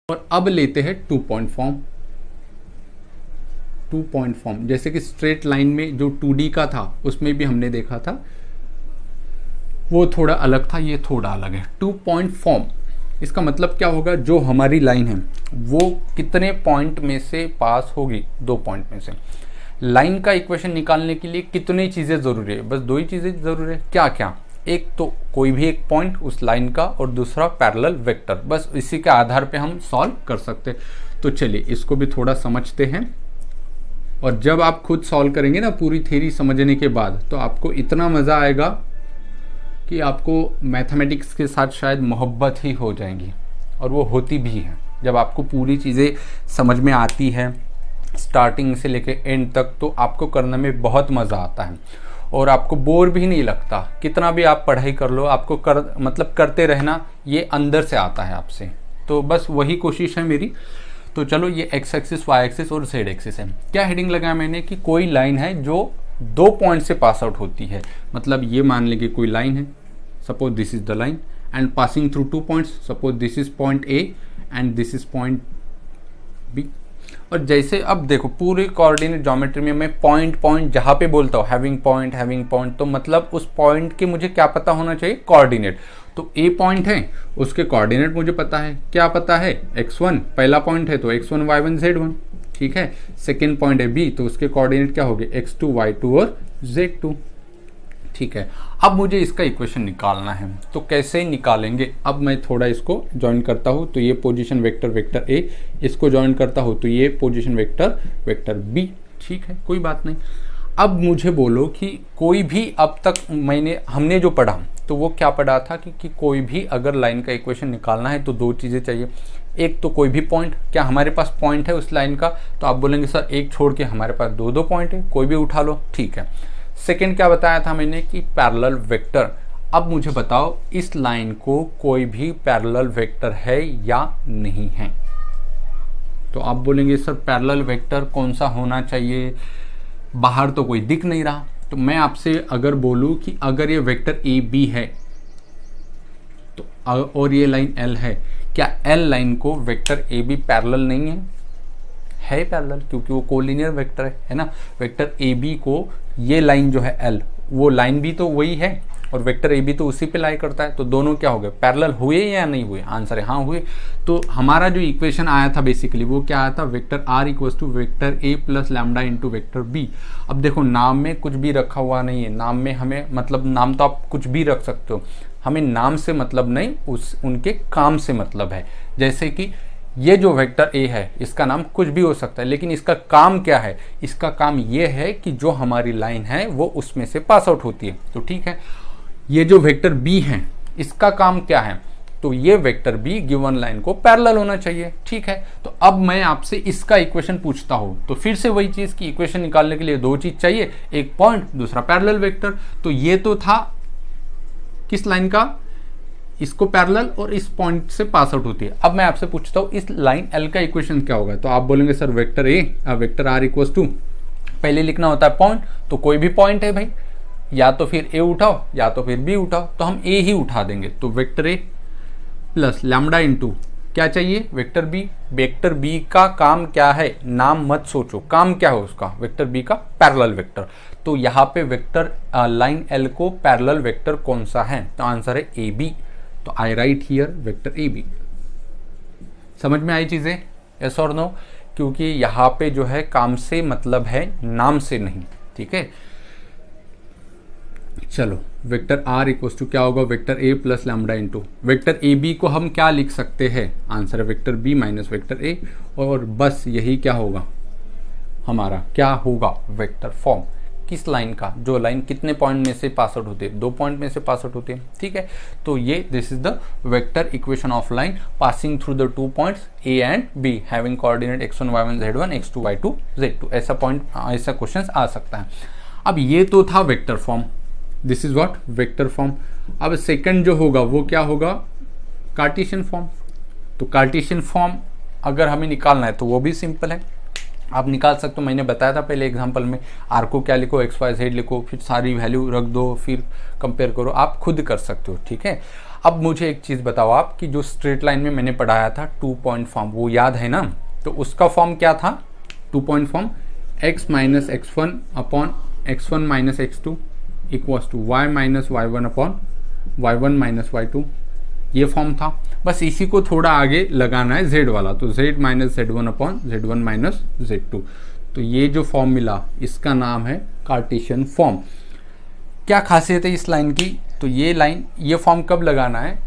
और अब लेते हैं 2 पॉइंट फॉर्म। 2 पॉइंट फॉर्म जैसे कि स्ट्रेट लाइन में जो 2D का था उसमें भी हमने देखा था, वो थोड़ा अलग था, ये थोड़ा अलग है। 2 पॉइंट फॉर्म इसका मतलब क्या होगा, जो हमारी लाइन है वो कितने पॉइंट में से पास होगी, 2 पॉइंट में से। लाइन का इक्वेशन निकालने के लिए कितनी चीज़ें ज़रूरी है, बस 2 ही चीज़ें ज़रूरी है। क्या क्या, एक तो कोई भी एक पॉइंट उस लाइन का, और दूसरा पैरेलल वेक्टर। बस इसी के आधार पे हम सॉल्व कर सकते हैं। तो चलिए इसको भी थोड़ा समझते हैं, और जब आप खुद सॉल्व करेंगे ना पूरी थ्योरी समझने के बाद, तो आपको इतना मज़ा आएगा कि आपको मैथमेटिक्स के साथ शायद मोहब्बत ही हो जाएगी, और वो होती भी है जब आपको पूरी चीज़ें समझ में आती है स्टार्टिंग से लेके एंड तक। तो आपको करने में बहुत मज़ा आता है और आपको बोर भी नहीं लगता। कितना भी आप पढ़ाई कर लो, आपको करते रहना, ये अंदर से आता है आपसे। तो बस वही कोशिश है मेरी। तो चलो, ये एक्स एक्सिस, वाई एक्सिस और जेड एक्सिस है। क्या हेडिंग लगाया मैंने कि कोई लाइन है जो 2 पॉइंट से पास आउट होती है। मतलब ये मान लेंगे कोई लाइन है, suppose this is the line and passing through 2 points, suppose this is point A and this is point B. और जैसे अब देखो पूरे कोऑर्डिनेट ज्योमेट्री में मैं पॉइंट जहाँ पे बोलता हूँ हैविंग पॉइंट, तो मतलब उस पॉइंट के मुझे क्या पता होना चाहिए, कोऑर्डिनेट। तो ए पॉइंट है, उसके कोऑर्डिनेट मुझे पता है। क्या पता है, x1 पहला पॉइंट है तो x1 y1 z1, ठीक है। सेकेंड पॉइंट है बी, तो उसके कोऑर्डिनेट क्या हो गए, x2 y2 और z2, ठीक है। अब मुझे इसका इक्वेशन निकालना है, तो कैसे निकालेंगे। अब मैं थोड़ा इसको ज्वाइन करता हूँ, तो ये पोजीशन वेक्टर ए, इसको ज्वाइन करता हूँ तो ये पोजीशन वेक्टर बी, ठीक है, कोई बात नहीं। अब मुझे बोलो कि कोई भी अब तक हमने जो पढ़ा, तो वो क्या पढ़ा था कि कोई भी अगर लाइन का इक्वेशन निकालना है तो 2 चीज़ें चाहिए। एक तो कोई भी पॉइंट, क्या हमारे पास पॉइंट है उस लाइन का, तो आप बोलेंगे सर एक छोड़ के हमारे पास 2 पॉइंट है, कोई भी उठा लो, ठीक है। सेकेंड क्या बताया था मैंने कि पैरेलल वेक्टर। अब मुझे बताओ इस लाइन को कोई भी पैरेलल वेक्टर है या नहीं है। तो आप बोलेंगे सर पैरेलल वेक्टर कौन सा होना चाहिए, बाहर तो कोई दिख नहीं रहा। तो मैं आपसे अगर बोलूं कि अगर ये वेक्टर ए बी है तो और ये लाइन एल है, क्या एल लाइन को वेक्टर ए बी पैरेलल नहीं है पैरेलल, क्योंकि वो कोलिनियर वेक्टर है ना। वेक्टर ए बी को ये लाइन जो है एल, वो लाइन भी तो वही है और वेक्टर ए बी तो उसी पे लाई करता है। तो दोनों क्या हो गए, पैरेलल हुए या नहीं हुए, आंसर है हाँ हुए। तो हमारा जो इक्वेशन आया था बेसिकली वो क्या आया था, vector R equals to vector A plus lambda into vector B. अब देखो नाम में कुछ भी रखा हुआ नहीं है, नाम में हमें मतलब नाम तो आप कुछ भी रख सकते हो, हमें नाम से मतलब नहीं, उनके काम से मतलब है। जैसे कि ये जो वेक्टर ए है इसका नाम कुछ भी हो सकता है, लेकिन इसका काम क्या है, इसका काम ये है कि जो हमारी लाइन है वो उसमें से पास आउट होती है। तो ठीक है, ये जो वेक्टर बी है इसका काम क्या है, तो ये वेक्टर बी गिवन लाइन को पैरेलल होना चाहिए, ठीक है। तो अब मैं आपसे इसका इक्वेशन पूछता हूं, तो फिर से वही चीज की इक्वेशन निकालने के लिए 2 चीज चाहिए, एक पॉइंट, दूसरा पैरेलल वेक्टर। तो ये तो था किस लाइन का, इसको पैरेलल और इस पॉइंट से पास आउट होती है। अब मैं आपसे पूछता हूं इस लाइन एल का इक्वेशन क्या होगा। तो आप बोलेंगे sir vector A vector R equals to, पहले लिखना होता है पॉइंट, तो कोई भी पॉइंट है भाई, या तो फिर ए उठाओ या तो फिर बी उठाओ, तो हम ए ही उठा देंगे। तो vector A plus lambda into क्या चाहिए, वेक्टर बी। वेक्टर बी का काम क्या है, नाम मत सोचो, काम क्या है उसका, वेक्टर बी का पैरेलल वेक्टर। तो यहाँ पे वेक्टर लाइन एल को पैरेलल वेक्टर कौन सा है, तो आंसर है ए बी। तो I write here vector A B. समझ में आई चीजें, यस और नो, क्योंकि यहाँ पे जो है काम से मतलब है, नाम से नहीं, ठीक है। चलो वेक्टर आर इक्वल्स टू क्या होगा, vector A plus lambda into vector A B को हम क्या लिख सकते हैं, आंसर है vector B minus vector A, और बस यही क्या होगा हमारा, क्या होगा वेक्टर फॉर्म किस लाइन का, जो लाइन कितने पॉइंट में से पास आउट होती है, 2 पॉइंट में से पास आउट होती है, ठीक है। तो ये this is the vector equation of line passing through the 2 points A and be having coordinate x1 y1 z1 x2 y2 z2। ऐसा पॉइंट, ऐसा क्वेश्चन आ सकता है। अब ये तो था vector form, this is what vector form. अब सेकंड जो होगा वो क्या होगा, कार्टेशियन फॉर्म। तो कार्टेशियन फॉर्म अगर हमें निकालना है तो वो भी सिंपल है, आप निकाल सकते हो। मैंने बताया था पहले एग्जांपल में, आर को क्या लिखो, एक्स वाई जेड लिखो, फिर सारी वैल्यू रख दो, फिर कंपेयर करो, आप खुद कर सकते हो, ठीक है। अब मुझे एक चीज़ बताओ आप कि जो स्ट्रेट लाइन में मैंने पढ़ाया था 2 पॉइंट फॉर्म, वो याद है ना? तो उसका फॉर्म क्या था? 2 point form x minus x1 upon x1 minus x2 equals to y minus y1 upon y1 minus y2, ये फॉर्म था। बस इसी को थोड़ा आगे लगाना है z वाला, तो z minus z1 upon z1 minus z2। तो ये जो फॉर्म मिला इसका नाम है कार्टेशियन फॉर्म। क्या खासियत है इस लाइन की? तो ये लाइन, ये फॉर्म कब लगाना है?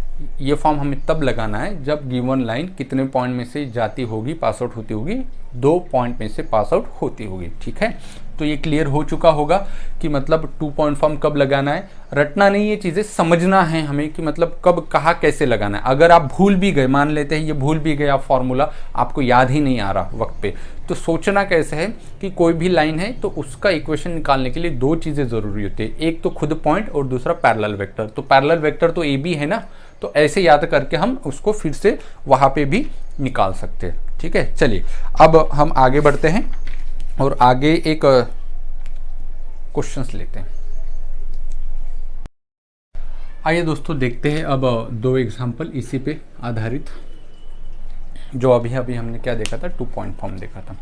ये फॉर्म हमें तब लगाना है जब गिवन लाइन कितने पॉइंट में से जाती होगी, पास आउट होती होगी? 2 पॉइंट में से पास आउट होती होगी, ठीक है। तो ये क्लियर हो चुका होगा कि मतलब 2 पॉइंट फॉर्म कब लगाना है। रटना नहीं, ये चीज़ें समझना है हमें कि मतलब कब कहाँ कैसे लगाना है। अगर आप भूल भी गए, मान लेते हैं ये भूल भी गए आप फॉर्मूला, आपको याद ही नहीं आ रहा वक्त पे, तो सोचना कैसे है कि कोई भी लाइन है तो उसका इक्वेशन निकालने के लिए 2 चीज़ें ज़रूरी होती है, एक तो खुद पॉइंट और दूसरा पैरेलल वेक्टर। तो पैरेलल वेक्टर तो ए बी है ना, तो ऐसे याद करके हम उसको फिर से वहाँ पे भी निकाल सकते हैं, ठीक है। चलिए अब हम आगे बढ़ते हैं और आगे एक क्वेश्चंस लेते हैं। आइए दोस्तों देखते हैं अब 2 एग्जांपल इसी पे आधारित, जो अभी अभी हमने क्या देखा था, 2 पॉइंट फॉर्म देखा था।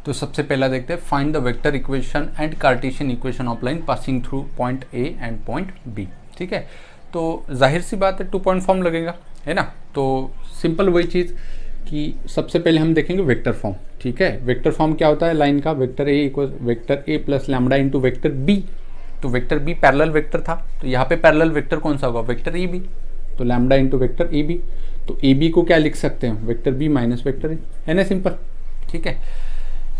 तो सबसे पहला देखते हैं, find the vector equation and Cartesian equation of line passing through point A and point B, ठीक है। तो जाहिर सी बात है 2 पॉइंट फॉर्म लगेगा, है ना। तो सिंपल वही चीज़ कि सबसे पहले हम देखेंगे वेक्टर फॉर्म, ठीक है। वेक्टर फॉर्म क्या होता है लाइन का? Vector A equal vector A plus lambda into vector B. तो वेक्टर बी पैरेलल वेक्टर था, तो यहाँ पे पैरेलल वेक्टर कौन सा होगा? Vector A B. तो lambda into vector A B, तो ए बी को क्या लिख सकते हैं? Vector B minus vector A, है ना, सिंपल, ठीक है।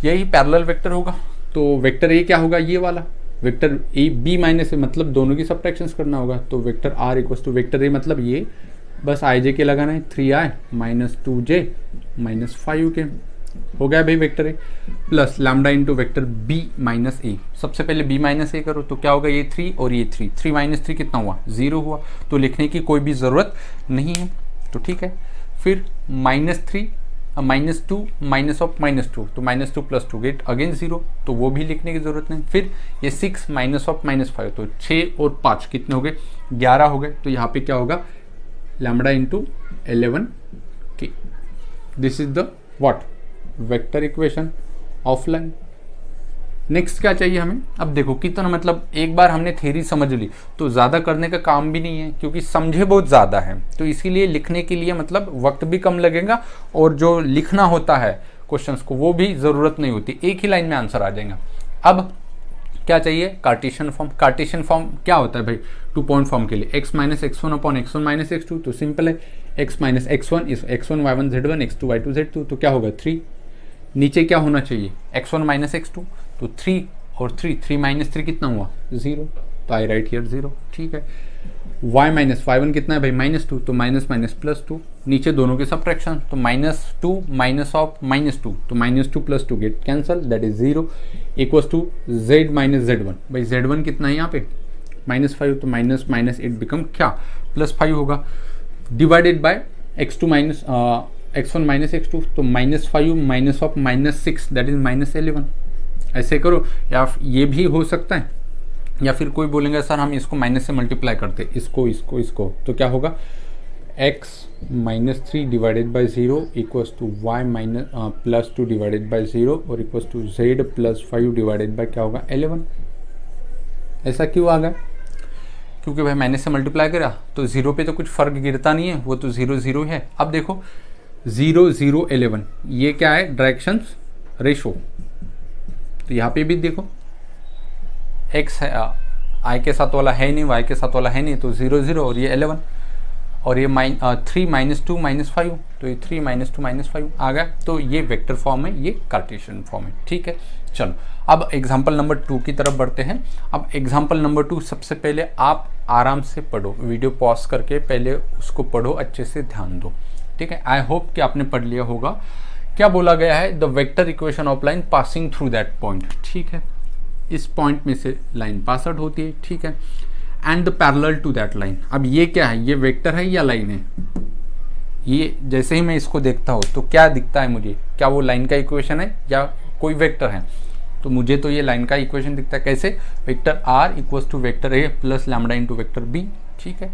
यही पैरेलल वेक्टर होगा। तो वेक्टर ए क्या होगा? ये वाला vector A B minus A, मतलब दोनों की सब्ट्रैक्शंस करना होगा। तो vector R equals to vector A, मतलब ये बस आई जे के लगाना है, 3i minus 2j minus 5k, हो गया भाई vector A, plus lambda into vector B minus A. सबसे पहले बी माइनस ए करो, तो क्या होगा? ये 3 और ये 3, 3 माइनस 3 कितना हुआ? 0 हुआ। तो लिखने की कोई भी ज़रूरत नहीं है, तो ठीक है। फिर minus 3 minus 2 minus of minus 2, तो माइनस 2 प्लस 2 गेट अगेन 0, तो वो भी लिखने की ज़रूरत नहीं। फिर ये 6 माइनस ऑफ माइनस 5, तो 6 और 5 कितने हो गए? 11 हो गए। तो यहाँ पे क्या होगा? Lambda into 11k। This is the what? Vector equation of line. Next क्या चाहिए हमें? अब देखो कितना, मतलब एक बार हमने थ्योरी समझ ली तो ज़्यादा करने का काम भी नहीं है, क्योंकि समझे बहुत ज़्यादा है, तो इसीलिए लिखने के लिए मतलब वक्त भी कम लगेगा, और जो लिखना होता है क्वेश्चंस को वो भी ज़रूरत नहीं होती, एक ही लाइन में आंसर आ जाएगा। अब क्या चाहिए? Cartesian form. कार्टेशियन फॉर्म क्या होता है भाई 2 पॉइंट फॉर्म के लिए? x minus x1 upon x1 minus x2, तो सिंपल है, x minus x1 is x1 y1 z1 x2 y2 z2, तो क्या होगा? 3। नीचे क्या होना चाहिए? x1 माइनस x2, तो 3 और 3 माइनस 3 कितना हुआ? 0, तो आई राइट हियर 0, ठीक है। y माइनस y1 कितना है भाई? माइनस 2, तो माइनस माइनस प्लस 2, नीचे दोनों के सब्ट्रैक्शन, तो माइनस 2 माइनस ऑफ माइनस 2, तो minus 2 plus 2 get cancel, that is 0, equals to z minus z1। भाई z1 कितना है यहाँ पे? माइनस 5, तो माइनस माइनस 8 बिकम क्या? प्लस 5 होगा, divided by x2 minus x1 minus x2, तो minus 5 minus of minus 6, that is minus 11। ऐसे करो, या ये भी हो सकता है, या फिर कोई बोलेंगे सर हम इसको माइनस से मल्टीप्लाई करते, इसको, तो क्या होगा? x minus 3 divided by 0 equals to y minus plus 2 divided by 0 और equals to z plus 5 divided by क्या होगा? 11। ऐसा क्यों आ गया? क्योंकि भाई माइनस से मल्टीप्लाई करा तो 0 पे तो कुछ फर्क गिरता नहीं है, वो तो 0 0 है। अब देखो 0 0 11, ये क्या है? Directions ratio. तो यहाँ पे भी देखो x है, i के साथ वाला है नहीं, y के साथ वाला है नहीं, तो 0 0 और ये 11, और ये 3 माइनस 2 माइनस 5, तो ये 3 माइनस 2 माइनस 5 आ गया। तो ये वेक्टर फॉर्म है, ये कार्टेशियन फॉर्म है, ठीक है। चलो अब एग्जाम्पल नंबर 2 की तरफ बढ़ते हैं। अब एग्जाम्पल नंबर 2 सबसे पहले आप आराम से पढ़ो, वीडियो पॉज करके पहले उसको पढ़ो, अच्छे से ध्यान दो, ठीक है। आई होप कि आपने पढ़ लिया होगा। क्या बोला गया है? The vector equation of line passing through that point, ठीक है। इस पॉइंट में से लाइन पास आउट होती है, ठीक है, and the parallel to that line. अब ये क्या है? ये वेक्टर है या लाइन है? ये जैसे ही मैं इसको देखता हूँ तो क्या दिखता है मुझे? क्या वो लाइन का इक्वेशन है या कोई वेक्टर है, तो मुझे तो ये लाइन का इक्वेशन दिखता है कैसे, vector R equals to vector A plus lambda into vector B. ठीक है,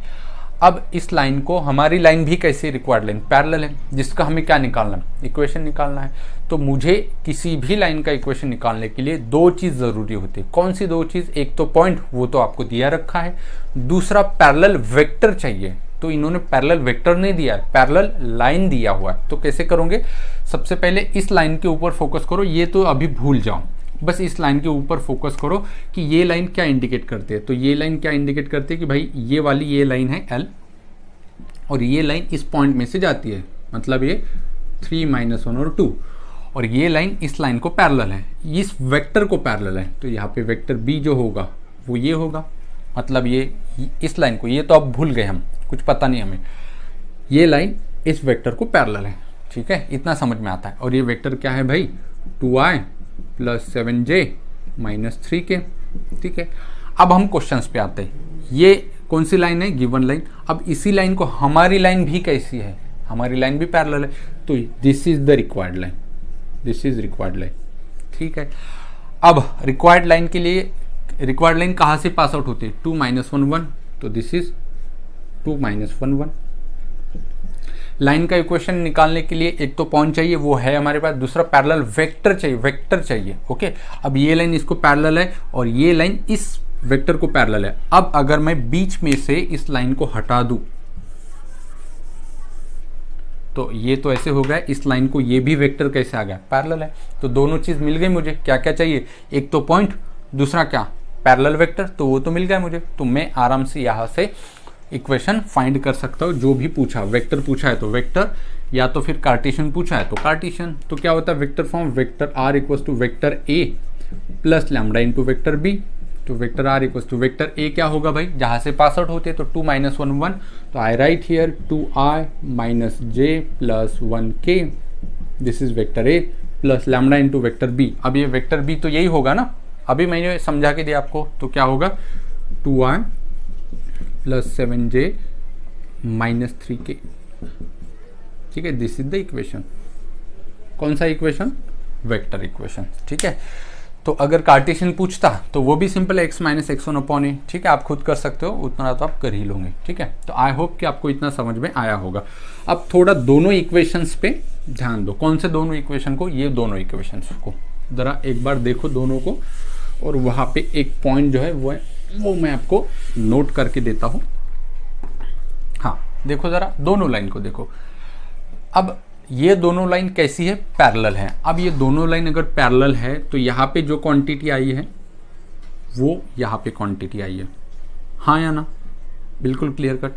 अब इस लाइन को, हमारी लाइन भी कैसे रिक्वायर्ड लाइन पैरेलल है, जिसका हमें क्या निकालना है, इक्वेशन निकालना है। तो मुझे किसी भी लाइन का इक्वेशन निकालने के लिए दो चीज़ ज़रूरी होती है। कौन सी दो चीज़, एक तो पॉइंट, वो तो आपको दिया रखा है, दूसरा पैरेलल वेक्टर चाहिए। तो इन्होंने पैरेलल वेक्टर नहीं दिया है, पैरेलल लाइन दिया हुआ है। तो कैसे करोगे, सबसे पहले इस लाइन के ऊपर फोकस करो, ये तो अभी भूल जाओ, बस इस लाइन के ऊपर फोकस करो कि ये लाइन क्या इंडिकेट करती है। तो ये लाइन क्या इंडिकेट करती है कि भाई ये वाली ये लाइन है L, और ये लाइन इस पॉइंट में से जाती है, मतलब ये 3 - 1 और 2, और ये लाइन इस लाइन को पैरेलल है, इस वेक्टर को पैरेलल है। तो यहाँ पे वेक्टर B जो होगा वो ये होगा, मतलब ये इस लाइन को, ये तो अब भूल गए हम, कुछ पता नहीं हमें, ये लाइन इस वेक्टर को पैरेलल है। ठीक है, इतना समझ में आता है। और ये वेक्टर क्या है भाई, 2i + 7j - 3k। ठीक है, अब हम क्वेश्चंस पे आते हैं। ये कौन सी लाइन है, गिवन लाइन। अब इसी लाइन को हमारी लाइन भी कैसी है, हमारी लाइन भी पैरेलल है, तो this is the required line, this is required line. ठीक है, अब रिक्वायर्ड लाइन के लिए, रिक्वायर्ड लाइन कहाँ से पास आउट होती है, 2 - 1 1, तो दिस इज 2 - 1 1। लाइन का इक्वेशन निकालने के लिए एक तो पॉइंट चाहिए, वो है हमारे पास, दूसरा पैरेलल वेक्टर चाहिए, वेक्टर चाहिए। ओके, अब ये लाइन इसको पैरेलल है और ये लाइन इस वेक्टर को पैरेलल है। अब अगर मैं बीच में से इस लाइन को हटा दूं, तो ये तो ऐसे हो गया, इस लाइन को, ये भी वेक्टर कैसे आ गया, पैरेलल है। तो दोनों चीज मिल गई मुझे। क्या क्या चाहिए, एक तो पॉइंट, दूसरा क्या, पैरेलल वेक्टर, तो वो तो मिल गया मुझे। तो मैं आराम से यहां से इक्वेशन फाइंड कर सकता हूँ। जो भी पूछा, वेक्टर पूछा है तो वेक्टर, या तो फिर कार्टेशियन पूछा है तो कार्टेशियन। तो क्या होता है vector form, vector R equals to vector A plus lambda into vector B. तो vector R equals to vector A क्या होगा भाई, जहां से पास आउट होते हैं, तो 2 - 1 1, तो I write here 2i - j + 1k, this is vector A plus lambda into vector B. अब ये वेक्टर बी तो यही होगा ना, अभी मैंने समझा के दिया आपको। तो क्या होगा, 2i + 7j - 3k। ठीक है, दिस इज द इक्वेशन। कौन सा इक्वेशन, वेक्टर इक्वेशन। ठीक है, तो अगर कार्टेशियन पूछता तो वो भी सिंपल है, x - x1/a। ठीक है, आप खुद कर सकते हो, उतना तो आप कर ही लोगे। ठीक है, तो आई होप कि आपको इतना समझ में आया होगा। अब थोड़ा दोनों इक्वेशंस पे ध्यान दो। कौन से दोनों इक्वेशन को, ये दोनों इक्वेशंस को जरा एक बार देखो दोनों को, और वहां पे एक पॉइंट जो है वो मैं आपको नोट करके देता हूं। हाँ, देखो जरा दोनों लाइन को देखो। अब ये दोनों लाइन कैसी है, पैरेलल है। अब ये दोनों लाइन अगर पैरेलल है तो यहाँ पे जो क्वांटिटी आई है वो यहाँ पे क्वांटिटी आई है, हाँ या ना, बिल्कुल क्लियर कट।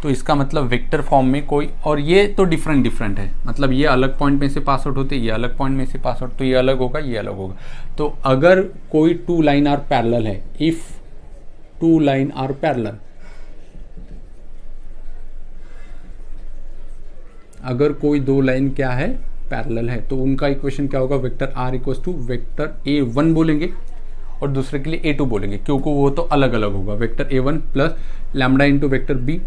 तो इसका मतलब वेक्टर फॉर्म में कोई, और ये तो डिफरेंट है, मतलब ये अलग पॉइंट में से पास आउट होते, ये अलग पॉइंट में से पास आउट, तो ये अलग होगा, ये अलग होगा। तो अगर कोई 2 लाइन आर पैरेलल है, इफ 2 लाइन आर पैरेलल, अगर कोई 2 लाइन क्या है, पैरेलल है, तो उनका इक्वेशन क्या होगा, vector R equals to vector a1 बोलेंगे और दूसरे के लिए a2 बोलेंगे, क्योंकि वो तो अलग अलग होगा। Vector a1 plus lambda into vector b,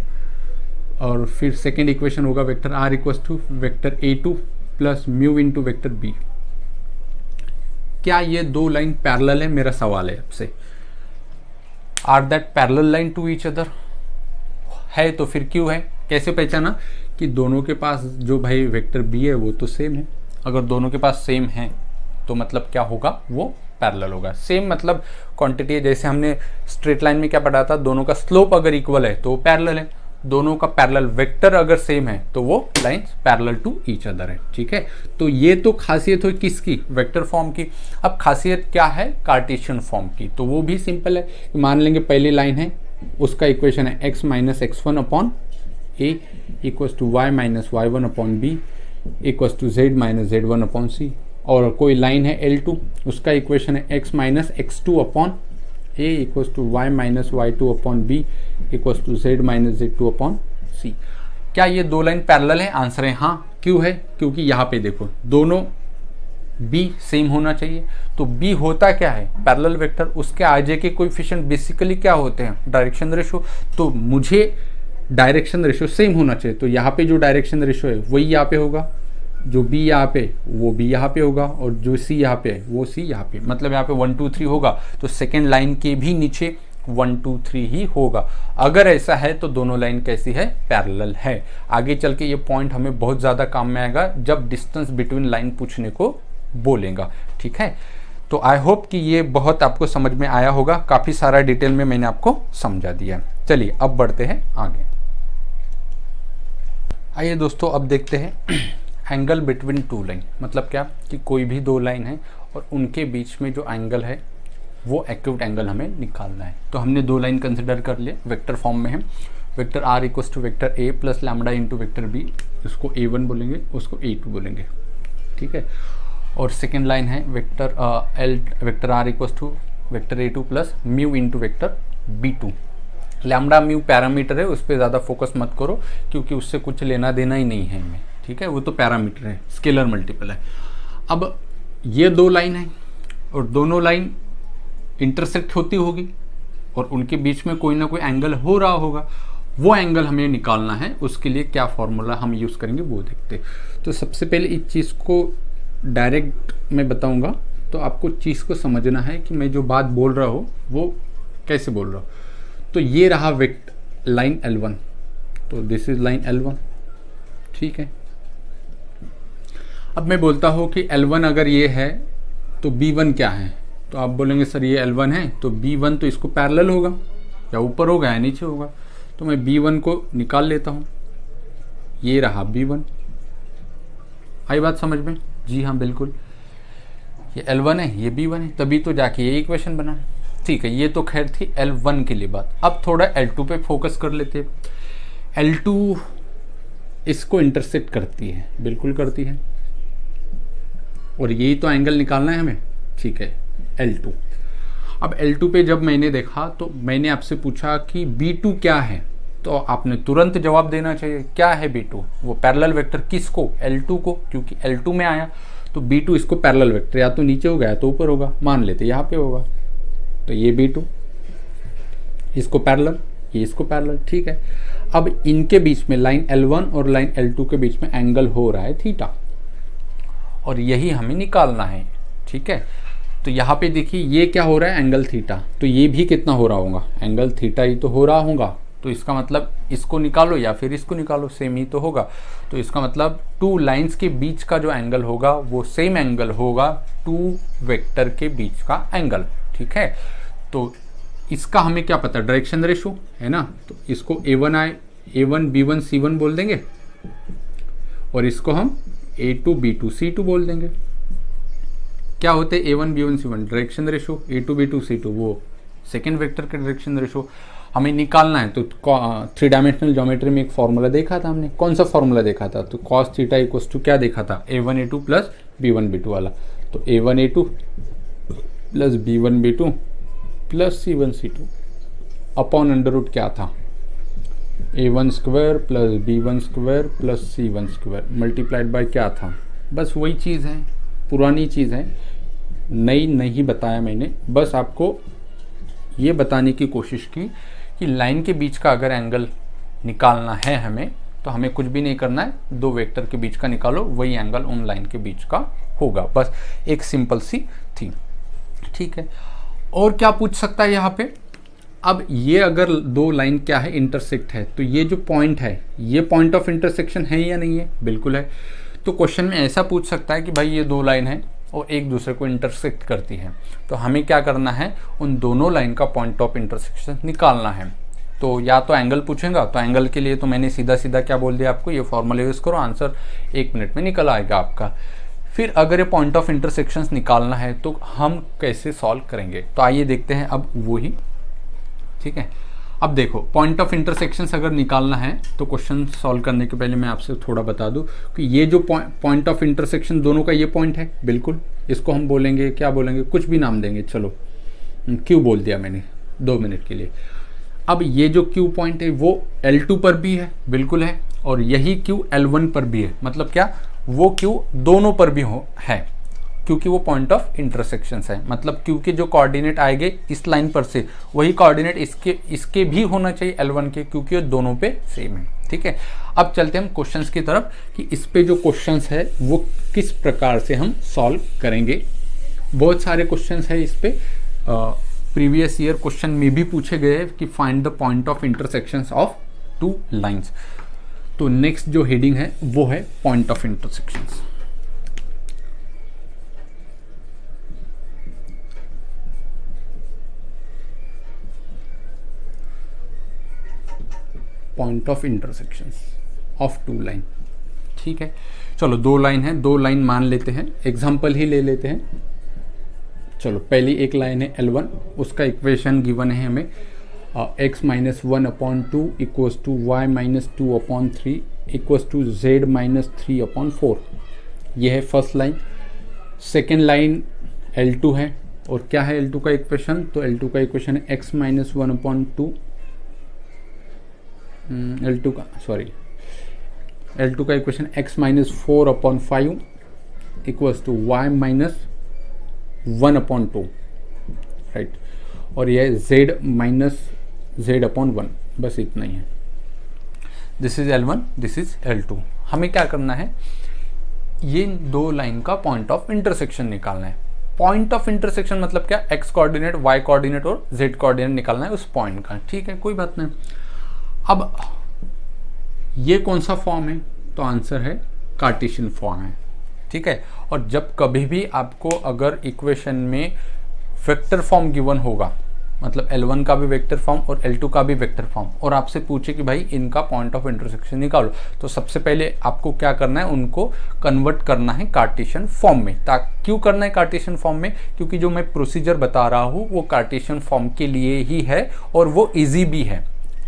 और फिर सेकेंड इक्वेशन होगा vector R equals to vector a2 plus mu into vector b। क्या ये 2 लाइन पैरेलल है, मेरा सवाल है आपसे। Are that parallel line to each other, है तो फिर क्यों है, कैसे पहचाना कि दोनों के पास जो भाई वेक्टर बी है वो तो सेम है। अगर दोनों के पास सेम है तो मतलब क्या होगा, वो पैरेलल होगा। सेम मतलब क्वांटिटी है, जैसे हमने स्ट्रेट लाइन में क्या पढ़ा था, दोनों का स्लोप अगर इक्वल है तो वो पैरेलल है, दोनों का पैरेलल वेक्टर अगर सेम है तो वो lines parallel to each other है। ठीक है, तो ये तो खासियत हुई किसकी, वेक्टर फॉर्म की। अब खासियत क्या है कार्टेशियन फॉर्म की, तो वो भी सिंपल है। मान लेंगे पहली लाइन है, उसका इक्वेशन है x - x1/a equals to y - y1/b equals to z - z1/c। और कोई लाइन है L2, उसका इक्वेशन है x - x2/a equals to y - y2/b equals to z - z2/c। क्या ये 2 लाइन पैरेलल है, आंसर है हाँ। क्यों है, क्योंकि यहाँ पे देखो दोनों b सेम होना चाहिए। तो b होता क्या है, पैरेलल वेक्टर, उसके आगे के कोएफिशिएंट बेसिकली क्या होते हैं, डायरेक्शन रेशो। तो मुझे डायरेक्शन रेशो सेम होना चाहिए, तो यहाँ पे जो डायरेक्शन रेशो है वही यहाँ पे होगा, जो B यहाँ पे वो B यहाँ पे होगा, और जो C यहाँ पे वो C यहाँ पे, मतलब यहाँ पे 1 2 3 होगा, तो सेकेंड लाइन के भी नीचे 1 2 3 ही होगा। अगर ऐसा है तो दोनों लाइन कैसी है, पैरेलल है। आगे चल के ये पॉइंट हमें बहुत ज़्यादा काम में आएगा जब डिस्टेंस बिटवीन लाइन पूछने को बोलेगा, ठीक है। तो आई होप कि ये बहुत आपको समझ में आया होगा, काफ़ी सारा डिटेल में मैंने आपको समझा दिया। चलिए अब बढ़ते हैं आगे। आइए दोस्तों अब देखते हैं एंगल बिटवीन टू लाइन, मतलब क्या कि कोई भी दो लाइन है और उनके बीच में जो एंगल है वो एक्यूट एंगल हमें निकालना है। तो हमने दो लाइन कंसिडर कर लिए, वेक्टर फॉर्म में है, vector R equals to vector A plus lambda into vector B, उसको A1 बोलेंगे, उसको A2 बोलेंगे, ठीक है। और सेकेंड लाइन है vector R equals to vector A2 plus mu into vector B2। Lambda mu parameter है, उस पर ज़्यादा फोकस मत करो क्योंकि उससे कुछ लेना देना ही नहीं है हमें, ठीक है, वो तो पैरामीटर है, स्केलर मल्टीपल है। अब ये दो लाइन है और दोनों लाइन इंटरसेक्ट होती होगी और उनके बीच में कोई ना कोई एंगल हो रहा होगा, वो एंगल हमें निकालना है। उसके लिए क्या फॉर्मूला हम यूज़ करेंगे वो देखते। तो सबसे पहले इस चीज़ को डायरेक्ट मैं बताऊंगा, तो आपको चीज़ को समझना है कि मैं जो बात बोल रहा हूँ वो कैसे बोल रहा हूँ। तो ये रहा लाइन L1, तो दिस इज लाइन L1, ठीक है। अब मैं बोलता हूँ कि L1 अगर ये है तो B1 क्या है, तो आप बोलेंगे सर ये L1 है तो B1 तो इसको पैरेलल होगा, या ऊपर होगा या नीचे होगा। तो मैं B1 को निकाल लेता हूँ, ये रहा B1। आई बात समझ में? जी हाँ बिल्कुल, ये L1 है ये B1 है, तभी तो जाके ये इक्वेशन बना, ठीक है। ये तो खैर थी L1 के लिए बात। अब थोड़ा L2 पे फोकस कर लेते हैं। L2 इसको इंटरसेक्ट करती है, बिल्कुल करती है, और यही तो एंगल निकालना है हमें, ठीक है, L2। अब L2 पे जब मैंने देखा तो मैंने आपसे पूछा कि B2 क्या है, तो आपने तुरंत जवाब देना चाहिए क्या है B2, वो पैरेलल वेक्टर किसको, L2 को, क्योंकि L2 में आया तो B2 इसको पैरेलल वेक्टर या तो नीचे होगा या तो ऊपर होगा, मान लेते यहाँ पे होगा, तो ये B2 इसको पैरेलल, ये इसको पैरेलल, ठीक है। अब इनके बीच में लाइन L1 और लाइन L2 के बीच में एंगल हो रहा है थीटा, और यही हमें निकालना है, ठीक है। तो यहाँ पे देखिए ये क्या हो रहा है, एंगल थीटा, तो ये भी कितना हो रहा होगा, एंगल थीटा ही तो हो रहा होगा। तो इसका मतलब इसको निकालो या फिर इसको निकालो, सेम ही तो होगा। तो इसका मतलब टू लाइंस के बीच का जो एंगल होगा वो सेम एंगल होगा टू वेक्टर के बीच का एंगल, ठीक है। तो इसका हमें क्या पता, डायरेक्शन रेशो है ना, तो इसको A1 B1 C1 बोल देंगे, और इसको हम A2 B2 C2 बोल देंगे। क्या होते हैं A1 B1 C1, direction ratio, A2 B2 C2 वो सेकेंड वेक्टर का डायरेक्शन रेशो हमें निकालना है। तो 3 डायमेंशनल ज्योमेट्री में एक फॉर्मूला देखा था हमने, कौन सा फॉर्मूला देखा था, तो cos थीटा इक्वल्स टू क्या देखा था, A1 A2 plus B1 B2 वाला। तो A1 A2 plus B1 B2 plus C1 C2 upon under root क्या था, A1 square plus B1 square plus C1 square multiplied by क्या था, बस वही चीज़ है, पुरानी चीज़ है, नई नहीं बताया मैंने, बस आपको ये बताने की कोशिश की कि लाइन के बीच का अगर एंगल निकालना है हमें, तो हमें कुछ भी नहीं करना है, दो वेक्टर के बीच का निकालो, वही एंगल उन लाइन के बीच का होगा, बस एक सिंपल सी थी, ठीक है। और क्या पूछ सकता है यहाँ पे, अब ये अगर दो लाइन क्या है, इंटरसेक्ट है, तो ये जो पॉइंट है ये पॉइंट ऑफ इंटरसेक्शन है या नहीं है, बिल्कुल है। तो क्वेश्चन में ऐसा पूछ सकता है कि भाई ये दो लाइन है और एक दूसरे को इंटरसेक्ट करती है, तो हमें क्या करना है, उन दोनों लाइन का पॉइंट ऑफ इंटरसेक्शन निकालना है। तो या तो एंगल पूछेगा, तो एंगल के लिए तो मैंने सीधा सीधा क्या बोल दिया आपको, ये फॉर्मूला यूज़ करो, आंसर 1 मिनट में निकल आएगा आपका। फिर अगर ये पॉइंट ऑफ इंटरसेक्शंस निकालना है तो हम कैसे सॉल्व करेंगे, तो आइए देखते हैं अब वही, ठीक है। अब देखो पॉइंट ऑफ इंटरसेक्शंस अगर निकालना है तो क्वेश्चन सॉल्व करने के पहले मैं आपसे थोड़ा बता दूं कि ये जो पॉइंट ऑफ इंटरसेक्शन दोनों का ये पॉइंट है, बिल्कुल इसको हम बोलेंगे, क्या बोलेंगे, कुछ भी नाम देंगे, चलो क्यू बोल दिया मैंने 2 मिनट के लिए। अब ये जो क्यू पॉइंट है वो L2 पर भी है, बिल्कुल है, और यही क्यू L1 पर भी है, मतलब क्या, वो क्यू दोनों पर भी है। क्योंकि वो पॉइंट ऑफ इंटरसेक्शन है, मतलब क्योंकि जो कोऑर्डिनेट आएंगे इस लाइन पर से वही कोऑर्डिनेट इसके भी होना चाहिए L1 के, क्योंकि ये दोनों पे सेम है। ठीक है, अब चलते हैं हम क्वेश्चंस की तरफ कि इस पे जो क्वेश्चंस है वो किस प्रकार से हम सॉल्व करेंगे। बहुत सारे क्वेश्चंस है इस पे, प्रीवियस ईयर क्वेश्चन में भी पूछे गए हैं कि find the point of intersections of two lines. तो नेक्स्ट जो हेडिंग है वो है point of intersections. Point of intersections of two line. ठीक है, चलो दो लाइन है, दो लाइन मान लेते हैं, एग्जांपल ही ले लेते हैं। चलो पहली एक लाइन है L1, उसका इक्वेशन गिवन है हमें x minus 1/2 equals to y minus 2/3 equals to z minus 3/4। ये है first line. Second line L2 है, और क्या है L2 का इक्वेशन, तो L2 का इक्वेशन है x माइनस 1/2 L2 का equation x minus 4/5 equals to y minus 1/2, right. और यह z माइनस z/1, बस इतना ही है। This is L1, this is L2। हमें क्या करना है, ये दो लाइन का पॉइंट ऑफ इंटरसेक्शन निकालना है। पॉइंट ऑफ इंटरसेक्शन मतलब क्या, x कोऑर्डिनेट, y कोऑर्डिनेट और z कोऑर्डिनेट निकालना है उस पॉइंट का। ठीक है, कोई बात नहीं। अब ये कौन सा फॉर्म है, तो आंसर है कार्टेशियन फॉर्म है। ठीक है, और जब कभी भी आपको अगर इक्वेशन में वेक्टर फॉर्म गिवन होगा, मतलब L1 का भी वेक्टर फॉर्म और L2 का भी वेक्टर फॉर्म, और आपसे पूछे कि भाई इनका पॉइंट ऑफ इंटरसेक्शन निकालो, तो सबसे पहले आपको क्या करना है, उनको कन्वर्ट करना है कार्टेशियन फॉर्म में। क्यों करना है कार्टेशियन फॉर्म में, क्योंकि जो मैं प्रोसीजर बता रहा हूँ वो कार्टेशियन फॉर्म के लिए ही है और वो ईजी भी है।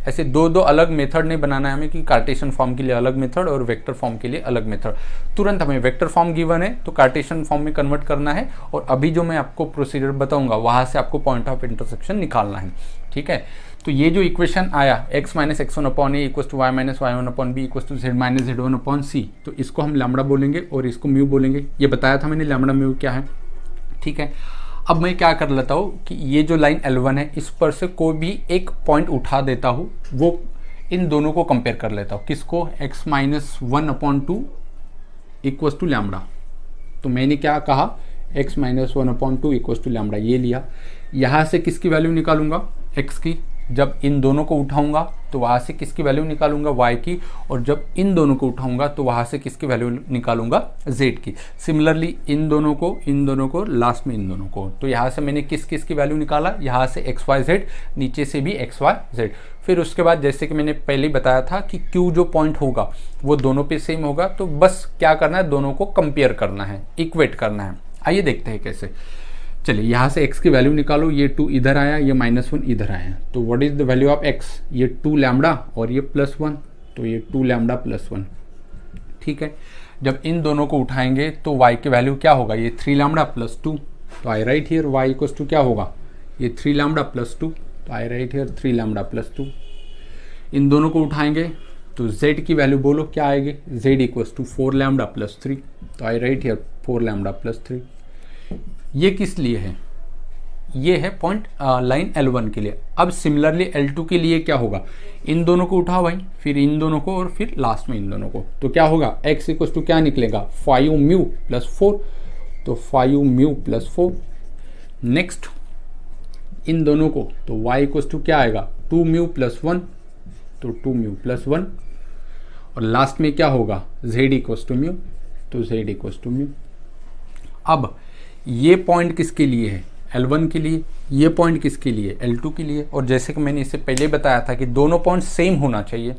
ऐसे दो अलग मेथड नहीं बनाना है हमें कि कार्टेशियन फॉर्म के लिए अलग मेथड और वेक्टर फॉर्म के लिए अलग मेथड। तुरंत हमें वेक्टर फॉर्म गिवन है तो कार्टेशियन फॉर्म में कन्वर्ट करना है, और अभी जो मैं आपको प्रोसीजर बताऊंगा वहां से आपको पॉइंट ऑफ इंटरसेक्शन निकालना है। ठीक है, तो ये जो इक्वेशन आया x minus x1/a equals to y minus y1/b equals to z minus z1/c, तो इसको हम लैम्बडा बोलेंगे और इसको म्यू बोलेंगे। ये बताया था मैंने लैम्बडा म्यू क्या है। ठीक है, अब मैं क्या कर लेता हूँ कि ये जो लाइन L1 है इस पर से कोई भी एक पॉइंट उठा देता हूँ, वो इन दोनों को कंपेयर कर लेता हूँ। किसको, x minus 1/2 equals to lambda. तो मैंने क्या कहा, x minus 1/2 equals to lambda, ये लिया। यहाँ से किसकी वैल्यू निकालूंगा, x की। जब इन दोनों को उठाऊंगा तो वहाँ से किसकी वैल्यू निकालूंगा, y की। और जब इन दोनों को उठाऊंगा तो वहाँ से किसकी वैल्यू निकालूंगा, z की। सिमिलरली इन दोनों को, लास्ट में इन दोनों को। तो यहाँ से मैंने किस की वैल्यू निकाला, यहाँ से x y z, नीचे से भी x y z। फिर उसके बाद जैसे कि मैंने पहले बताया था कि q जो पॉइंट होगा वो दोनों पे सेम होगा, तो बस क्या करना है, दोनों को कंपेयर करना है, इक्वेट करना है। आइए देखते हैं कैसे। चलिए यहाँ से x की वैल्यू निकालो, ये 2 इधर आया, ये -1 इधर आया, तो what is the value of x, ये 2 लैम्बडा और ये +1, तो ये 2 लैम्बडा +1। ठीक है, जब इन दोनों को उठाएंगे तो y की वैल्यू क्या होगा, ये 3 लैम्बडा +2, तो I write here y equals to क्या होगा, ये 3 लैम्बडा +2, तो आई राइट हियर 3 लैम्बडा +2। इन दोनों को उठाएंगे तो z की वैल्यू बोलो क्या आएगी, z इक्वल्स टू 4 लैम्बडा +3, तो आई राइट हियर 4 लैम्बडा +3। ये किस लिए है, ये है पॉइंट लाइन L1 के लिए। अब सिमिलरली L2 के लिए क्या होगा, इन दोनों को उठाओ भाई, फिर इन दोनों को और फिर लास्ट में इन दोनों को, तो क्या होगा, x इक्वल्स टू क्या निकलेगा, 5 म्यू प्लस 4, तो 5 म्यू प्लस 4। नेक्स्ट इन दोनों को, तो y इक्वल्स टू क्या आएगा, 2 म्यू प्लस 1, तो 2 म्यू प्लस 1। और लास्ट में क्या होगा, z इक्वल्स टू म्यू, तो z इक्वल्स टू म्यू। अब ये पॉइंट किसके लिए है, L1 के लिए, ये पॉइंट किसके लिए, L2 के लिए। और जैसे कि मैंने इससे पहले बताया था कि दोनों पॉइंट सेम होना चाहिए।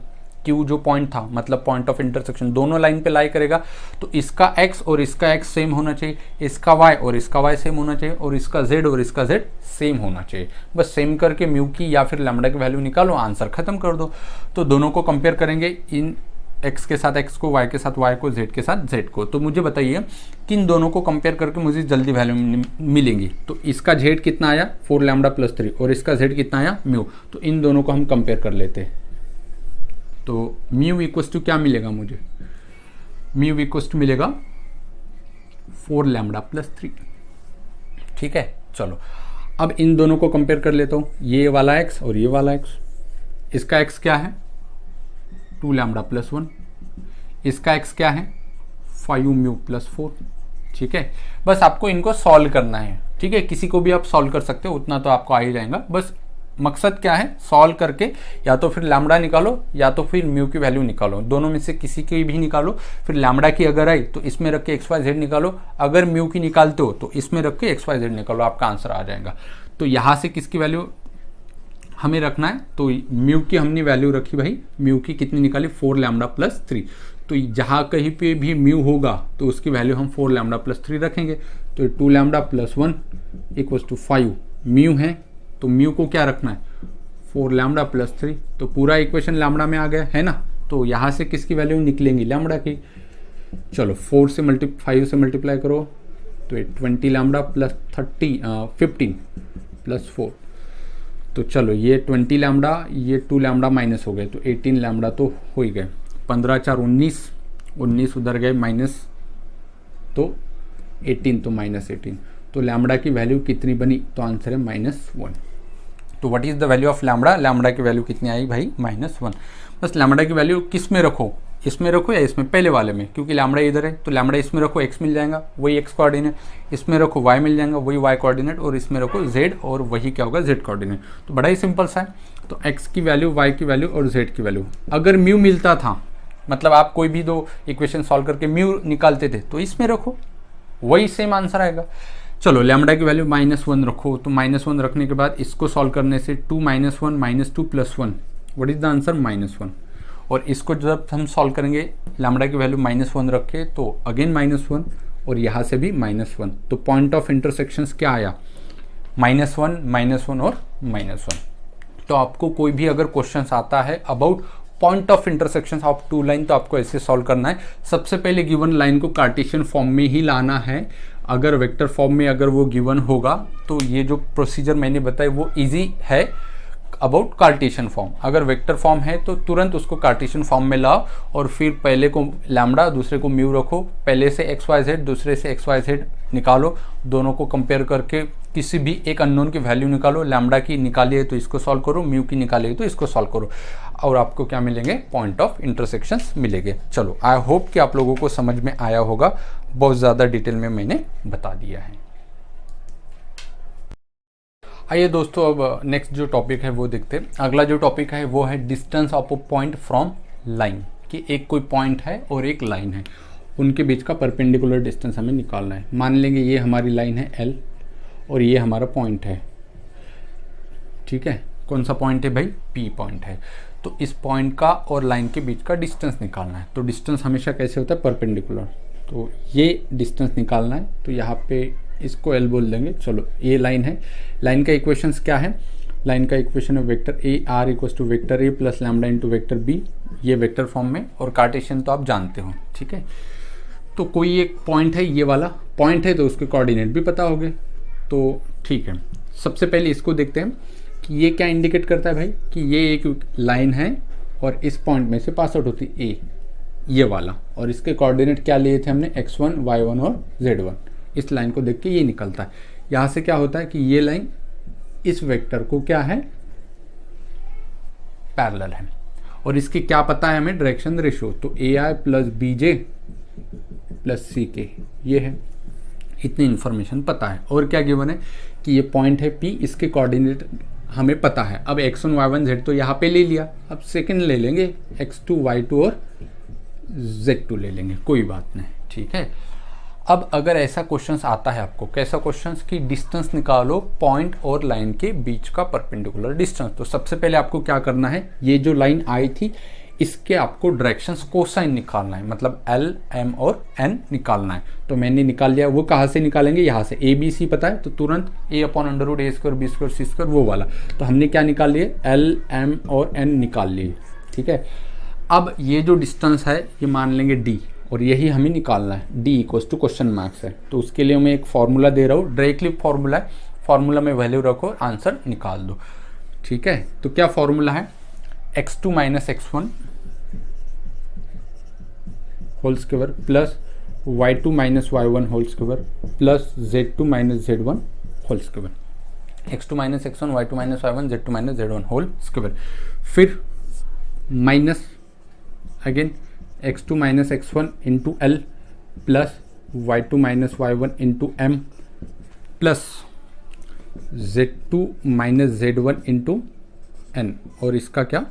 Q जो पॉइंट था, मतलब पॉइंट ऑफ इंटरसेक्शन दोनों लाइन पे लाई करेगा, तो इसका x और इसका x सेम होना चाहिए, इसका y और इसका y सेम होना चाहिए, और इसका z और इसका z सेम होना चाहिए। बस सेम करके म्यू की या फिर लैम्बडा की वैल्यू निकालो, आंसर खत्म कर दो। तो दोनों को कंपेयर करेंगे, इन x के साथ x को, y के साथ y को, z के साथ z को। तो मुझे बताइए किन दोनों को कंपेयर करके मुझे जल्दी वैल्यू मिलेंगी। तो इसका z कितना आया, 4 लैम्बडा प्लस 3, और इसका z कितना आया, म्यू। तो इन दोनों को हम कंपेयर कर लेते हैं। तो म्यू इक्वल्स टू क्या मिलेगा मुझे, म्यू इक्वल्स टू मिलेगा 4 लैम्डा प्लस 3। ठीक है, चलो अब इन दोनों को कंपेयर कर लेता हूँ, ये वाला x और ये वाला x। इसका x क्या है 2 लैम्डा प्लस 1, इसका x क्या है 5 म्यू प्लस 4। ठीक है, बस आपको इनको सॉल्व करना है। ठीक है, किसी को भी आप सॉल्व कर सकते हो, उतना तो आपको आ ही जाएगा। बस मकसद क्या है, सॉल्व करके या तो फिर लैम्डा निकालो या तो फिर म्यू की वैल्यू निकालो, दोनों में से किसी की भी निकालो। फिर लैम्डा की अगर आई तो इसमें रख के एक्स वाई जेड निकालो, अगर म्यू की निकालते हो तो इसमें रख के एक्स वाई जेड निकालो, आपका आंसर आ जाएगा। तो यहाँ से किसकी वैल्यू हमें रखना है, तो म्यू की हमने वैल्यू रखी भाई, म्यू की कितनी निकाली 4 लैम्डा प्लस 3। तो जहाँ कहीं पे भी म्यू होगा तो उसकी वैल्यू हम 4 लैम्डा प्लस 3 रखेंगे। तो 2 lambda plus 1 equals to 5 mu है, तो म्यू को क्या रखना है 4 लैम्डा प्लस 3। तो पूरा इक्वेशन लैम्डा में आ गया है ना। तो यहाँ से किसकी वैल्यू निकलेंगी लैम्डा की। चलो 5 से मल्टीप्लाई करो तो 20 लैम्डा प्लस 15 प्लस 4। तो चलो ये 20 लैम्डा, ये 2 लैम्डा माइनस हो गए, तो 18 लैम्डा तो हो ही गए। 15 4 19 उधर गए माइनस, तो 18 तो माइनस 18। तो लैम्डा की वैल्यू कितनी बनी, तो आंसर है -1। तो what is the value of lambda, lambda की वैल्यू कितनी आई भाई -1। बस लैम्डा की वैल्यू किस में रखो, इसमें रखो या इसमें, पहले वाले में, क्योंकि लैम्डा इधर है तो लैम्डा इसमें रखो x मिल जाएगा, वही x कोऑर्डिनेट, इसमें रखो y मिल जाएगा, वही y कोऑर्डिनेट, और इसमें रखो z और वही क्या होगा z कोऑर्डिनेट। तो बड़ा ही सिंपल सा है। तो x की वैल्यू, y की वैल्यू और z की वैल्यू, अगर म्यू मिलता था, मतलब आप कोई भी दो इक्वेशन सॉल्व करके म्यू निकालते थे तो इसमें रखो, वही सेम आंसर आएगा। चलो लैम्डा की वैल्यू -1 रखो, तो -1 रखने के बाद इसको सॉल्व करने से 2 - 1 -2 + 1, व्हाट इज द आंसर -1। और इसको जब हम सॉल्व करेंगे लैम्डा की वैल्यू -1 रखे तो अगेन -1, और यहाँ से भी -1। तो पॉइंट ऑफ इंटरसेक्शंस क्या आया -1 और -1। तो आपको कोई भी अगर क्वेश्चन आता है about point of intersection of two line, तो आपको ऐसे सॉल्व करना है। सबसे पहले गिवन लाइन को कार्टेशियन फॉर्म में ही लाना है। अगर वेक्टर फॉर्म में अगर वो गिवन होगा तो ये जो प्रोसीजर मैंने बताया वो इजी है अबाउट कार्टेशियन फॉर्म। अगर वेक्टर फॉर्म है तो तुरंत उसको कार्टेशियन फॉर्म में लाओ, और फिर पहले को लैम्डा दूसरे को म्यू रखो, पहले से एक्स वाई जेड दूसरे से एक्स वाई जेड निकालो, दोनों को कंपेयर करके किसी भी एक अननोन की वैल्यू निकालो। लैम्डा की निकाली है तो इसको सॉल्व करो, म्यू की निकाली है तो इसको सॉल्व करो, और आपको क्या मिलेंगे पॉइंट ऑफ इंटरसेक्शंस मिलेंगे। चलो आई होप कि आप लोगों को समझ में आया होगा, बहुत ज़्यादा डिटेल में मैंने बता दिया है। आइए दोस्तों अब नेक्स्ट जो टॉपिक है वो देखते हैं। अगला जो टॉपिक है वो है distance of a point from line, कि एक कोई पॉइंट है और एक लाइन है, उनके बीच का परपेंडिकुलर डिस्टेंस हमें निकालना है। मान लेंगे ये हमारी लाइन है L और ये हमारा पॉइंट है, ठीक है। कौन सा पॉइंट है भाई, P पॉइंट है। तो इस पॉइंट का और लाइन के बीच का डिस्टेंस निकालना है। तो डिस्टेंस हमेशा कैसे होता है, परपेंडिकुलर। तो ये डिस्टेंस निकालना है, तो यहाँ पे इसको L बोल देंगे। चलो ये लाइन है, लाइन का इक्वेशंस क्या है, लाइन का इक्वेशन है vector A R equals to vector A plus lambda into vector B, ये वेक्टर फॉर्म में, और कार्टेशियन तो आप जानते हो, ठीक है। तो कोई एक पॉइंट है, ये वाला पॉइंट है, तो उसके कोऑर्डिनेट भी पता होंगे, तो ठीक है। सबसे पहले इसको देखते हैं कि ये क्या इंडिकेट करता है भाई, कि ये एक लाइन है और इस पॉइंट में से पास आउट होती है ए, ये वाला, और इसके कोऑर्डिनेट क्या लिए थे हमने, x1 y1 और z1। इस लाइन को देख के ये निकलता है। यहाँ से क्या होता है कि ये लाइन इस वेक्टर को क्या है, पैरेलल है, और इसकी क्या पता है हमें, डायरेक्शन रेशियो। तो AI plus BJ plus CK ये है, इतनी इंफॉर्मेशन पता है। और क्या गिवन है कि ये पॉइंट है P, इसके कोऑर्डिनेट हमें पता है। अब x1 y1 z तो यहाँ पे ले लिया, अब सेकंड ले लेंगे x2 y2 और z2 ले लेंगे, कोई बात नहीं, ठीक है। अब अगर ऐसा क्वेश्चंस आता है आपको, कैसा क्वेश्चंस कि डिस्टेंस निकालो पॉइंट और लाइन के बीच का परपेंडिकुलर डिस्टेंस, तो सबसे पहले आपको क्या करना है, ये जो लाइन आई थी इसके आपको डायरेक्शंस कोसाइन निकालना है, मतलब L, M और N निकालना है। तो मैंने निकाल लिया। वो कहाँ से निकालेंगे, यहाँ से ABC पता है, तो तुरंत A/√A² B² C² वो वाला। तो हमने क्या निकाल लिए, L, M और N निकाल लिए, ठीक है। अब ये जो डिस्टेंस है ये मान लेंगे D, और यही हमें निकालना है, D equals to question marks है। तो उसके लिए मैं एक फॉर्मूला दे रहा हूँ, डायरेक्टली फॉर्मूला है, फॉर्मूला में वैल्यू रखो, आंसर निकाल दो, ठीक है। तो क्या फॉर्मूला है, x2 - x1 whole square plus y2 minus y1 whole square plus z2 minus z1 whole square, x2 minus x1, y2 minus y1, z2 minus z1 whole square. फिर minus again x2 minus x1 into L plus y2 minus y1 into M plus z2 minus z1 into N, और इसका क्या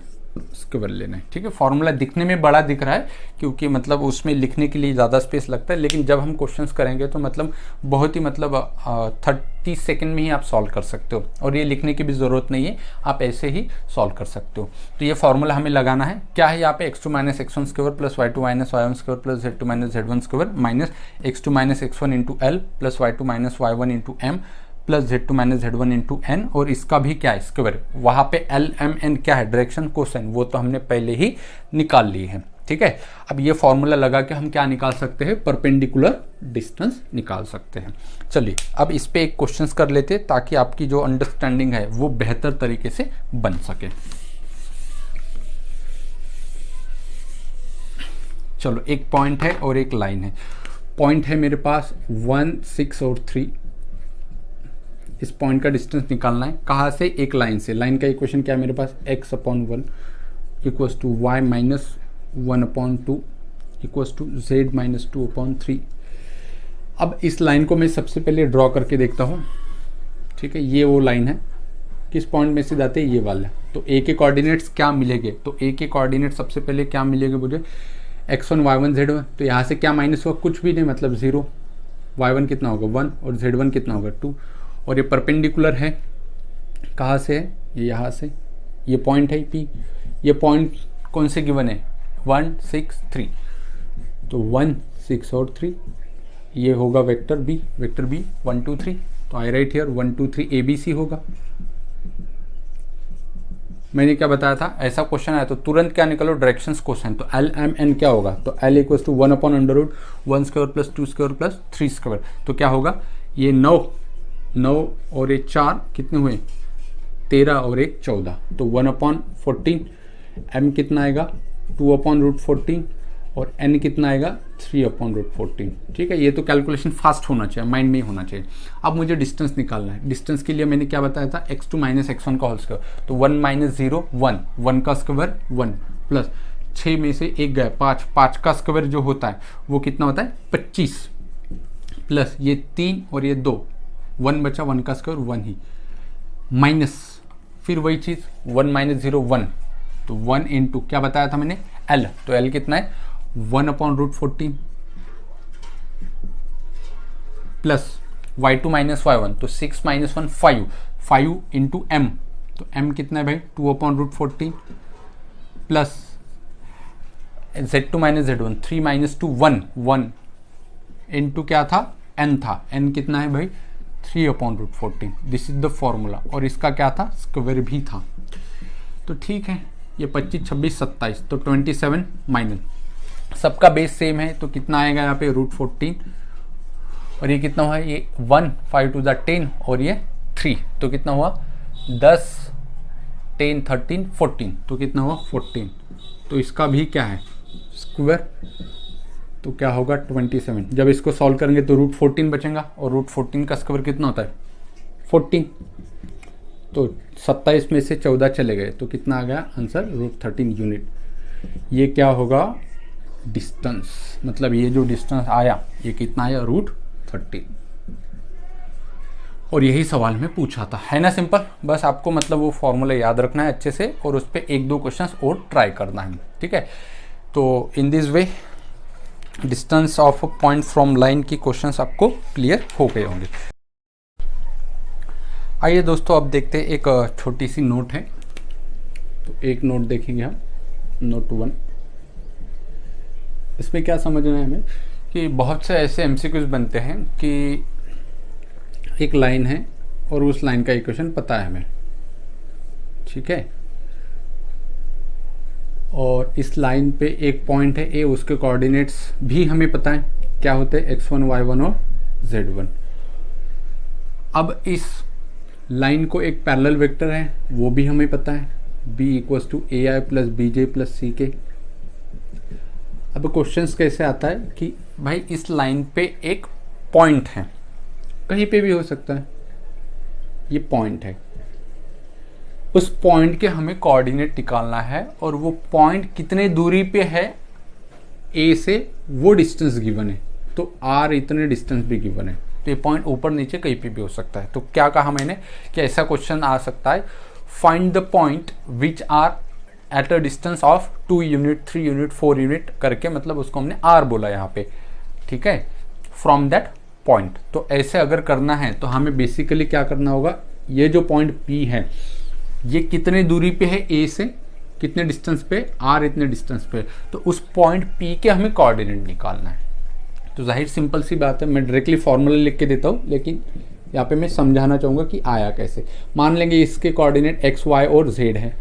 square लेना है। ठीक है, formula दिखने में बड़ा दिख रहा है क्योंकि मतलब उसमें लिखने के लिए ज़्यादा स्पेस लगता है, लेकिन जब हम क्वेश्चंस करेंगे तो मतलब बहुत ही मतलब 30 सेकेंड में ही आप सॉल्व कर सकते हो, और ये लिखने की भी ज़रूरत नहीं है, आप ऐसे ही सॉल्व कर सकते हो। तो ये फॉर्मूला हमें लगाना है, क्या है यहाँ पे x2 minus x1 square plus y2 minus y1 square plus z2 minus z1 square minus x2 minus x1 into L plus y2 minus y1 into M plus z2 minus z1 into N, और इसका भी क्या है square. वहाँ पे L M N क्या है, direction cosine, वो तो हमने पहले ही निकाल ली है। ठीक है, अब ये फॉर्मूला लगा के हम क्या निकाल सकते हैं, परपेंडिकुलर डिस्टेंस निकाल सकते हैं। चलिए अब इस पे एक क्वेश्चंस कर लेते हैं ताकि आपकी जो अंडरस्टैंडिंग है वो बेहतर तरीके से बन सके। चलो, एक पॉइंट है और एक लाइन है। पॉइंट है मेरे पास 1, 6 और 3। इस पॉइंट का डिस्टेंस निकालना है, कहाँ से, एक लाइन से। लाइन का इक्वेशन क्या है मेरे पास, x/1 equals to y minus 1/2 equals to z minus 2/3। अब इस लाइन को मैं सबसे पहले ड्रॉ करके देखता हूँ। ठीक है, ये वो लाइन है, किस पॉइंट में से जाते हैं, ये वाला। तो a के कोऑर्डिनेट्स क्या मिलेंगे, तो a के कोऑर्डिनेट सबसे पहले क्या मिलेंगे मुझे, x1 y1 z1। तो यहाँ से क्या माइनस होगा, कुछ भी नहीं, मतलब 0। y1 कितना होगा 1 और z1 कितना होगा 2, और ये परपेंडिकुलर है, कहाँ से है, ये यहाँ से, ये पॉइंट है P। ये पॉइंट कौन से गिवन है, 1, 6, 3। तो 1, 6 और 3, ये होगा वेक्टर B 1, 2, 3। तो आई राइट हियर 1, 2, 3 ABC होगा। मैंने क्या बताया था, ऐसा क्वेश्चन आया तो तुरंत क्या निकालो, डायरेक्शंस कोसाइन। तो एल एम एन क्या होगा, तो L equals to 1/√1 square plus 2 square plus 3 square. तो क्या होगा, ये 9 और एक 4 कितने हुए, 13 और एक 14। तो 1/14, m कितना आएगा 2/√14 और n कितना आएगा 3/√14। ठीक है, ये तो कैलकुलेशन फास्ट होना चाहिए, माइंड में ही होना चाहिए। अब मुझे डिस्टेंस निकालना है। डिस्टेंस के लिए मैंने क्या बताया था, x2 माइनस x1 का होल स्क्वायर। तो 1 माइनस 0 1, 1 का स्क्वायर 1 प्लस 6 में से एक गया 5, 5 का स्क्वायर जो होता है वो कितना होता है 25 प्लस ये 3 और ये 2, 1 बचा, 1 का स्क्वायर 1 ही, माइनस फिर वही चीज़ 1 माइनस 0 1। तो 1 इंटू क्या बताया था मैंने, L। तो L कितना है 1/√14 प्लस y2 माइनस y1। तो 6 माइनस 1 5, 5 इंटू M। तो M कितना है भाई 2/√14 plus z2 minus z1 3 minus 2 1, 1 into क्या था n था, n कितना है भाई 3/√14। दिस इज द फॉर्मूला, और इसका क्या था स्क्वायर भी था। तो ठीक है, ये 25, 26, 27, तो 27 माइनस, सबका बेस सेम है तो कितना आएगा यहाँ पे √14, और ये कितना हुआ, ये 1, 5 to the 10 और ये 3, तो कितना हुआ 10, 10, 13, 14, तो कितना हुआ 14। तो इसका भी क्या है स्क्वायर, तो क्या होगा 27। जब इसको सॉल्व करेंगे तो √14 बचेगा, और √14 का स्क्वायर कितना होता है 14। तो 27 में से 14 चले गए तो कितना आ गया आंसर √13 यूनिट। ये क्या होगा डिस्टेंस, मतलब ये जो डिस्टेंस आया ये कितना आया √13। और यही सवाल में पूछा था, है ना सिंपल। बस आपको मतलब वो फॉर्मूला याद रखना है अच्छे से, और उस पर 1-2 क्वेश्चंस और ट्राई करना है। ठीक है, तो in this way distance of point from line की क्वेश्चंस आपको क्लियर हो गए होंगे। आइए दोस्तों, अब देखते हैं, एक छोटी सी नोट है, तो एक नोट देखेंगे हम, नोट 1। इसमें क्या समझना है हमें कि बहुत से ऐसे एमसीक्यूज बनते हैं कि एक लाइन है और उस लाइन का इक्वेशन पता है हमें, ठीक है, और इस लाइन पे एक पॉइंट है ए, उसके कोऑर्डिनेट्स भी हमें पता है क्या होते हैं x1, y1 और z1। अब इस लाइन को एक पैरेलल वेक्टर है वो भी हमें पता है, b = ai + bj + ck। अब अब क्वेश्चंस कैसे आता है कि भाई इस लाइन पे एक पॉइंट है, कहीं पे भी हो सकता है, ये पॉइंट है, उस पॉइंट के हमें कोऑर्डिनेट निकालना है और वो पॉइंट कितने दूरी पे है ए से, वो डिस्टेंस गिवन है, तो आर इतने डिस्टेंस भी गिवन है, तो ये पॉइंट ऊपर नीचे कहीं पे भी हो सकता है। तो क्या कहा मैंने कि ऐसा क्वेश्चन आ सकता है, find the point which are at a distance of 2 unit 3 unit 4 unit करके, मतलब उसको हमने आर बोला यहाँ पे, ठीक है, फ्रॉम दैट पॉइंट। तो ऐसे अगर करना है तो हमें बेसिकली क्या करना होगा, ये जो पॉइंट पी है ये कितने दूरी पे है ए से, कितने डिस्टेंस पे, आर इतने डिस्टेंस पे, तो उस पॉइंट पी के हमें कोऑर्डिनेट निकालना है। तो जाहिर सिंपल सी बात है, मैं डायरेक्टली फॉर्मूला लिख के देता हूँ, लेकिन यहाँ पे मैं समझाना चाहूँगा कि आया कैसे। मान लेंगे इसके कोऑर्डिनेट एक्स वाई और जेड है,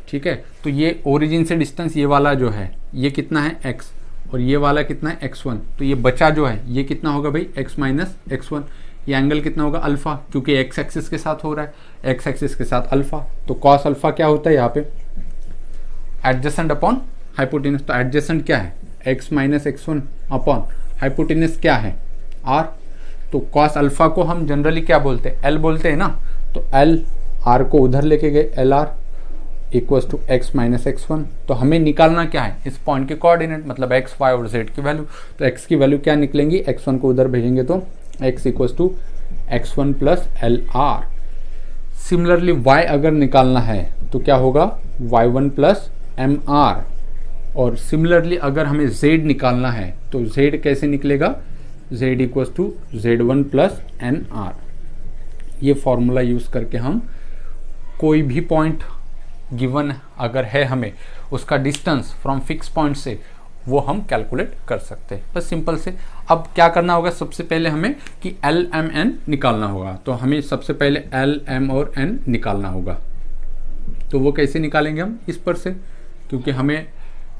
ठीक है, तो ये ओरिजिन से डिस्टेंस ये वाला जो है ये कितना है x, और ये वाला कितना है x1, तो ये बचा जो है ये कितना होगा भाई x माइनस x1, ये एंगल कितना होगा अल्फा, क्योंकि x एक्सिस के साथ हो रहा है, x एक्सिस के साथ अल्फा, तो कॉस अल्फा क्या होता है यहाँ पे एडजेसेंट अपॉन हाइपोटेनस, तो एडजेसेंट क्या है x minus x1 upon hypotenuse क्या है r, तो कॉस अल्फा को हम जनरली क्या बोलते हैं, l बोलते हैं ना, तो l r को उधर लेके गए lr equals to x minus x1, तो हमें निकालना क्या है इस पॉइंट के कोऑर्डिनेट, मतलब x y और z की वैल्यू, तो x की वैल्यू क्या निकलेंगी, x1 को उधर भेजेंगे तो x equals to x1 plus LR। Similarly y अगर निकालना है तो क्या होगा y1 प्लस MR, और सिमिलरली अगर हमें z निकालना है तो z कैसे निकलेगा, z equals to z1 plus NR। ये फॉर्मूला यूज करके हम कोई भी पॉइंट गिवन अगर है हमें, उसका डिस्टेंस फ्रॉम फिक्स पॉइंट से वो हम कैलकुलेट कर सकते हैं, बस सिंपल से। अब क्या करना होगा, सबसे पहले हमें कि L M N निकालना होगा, तो हमें सबसे पहले L M और N निकालना होगा। तो वो कैसे निकालेंगे हम, इस पर से, क्योंकि हमें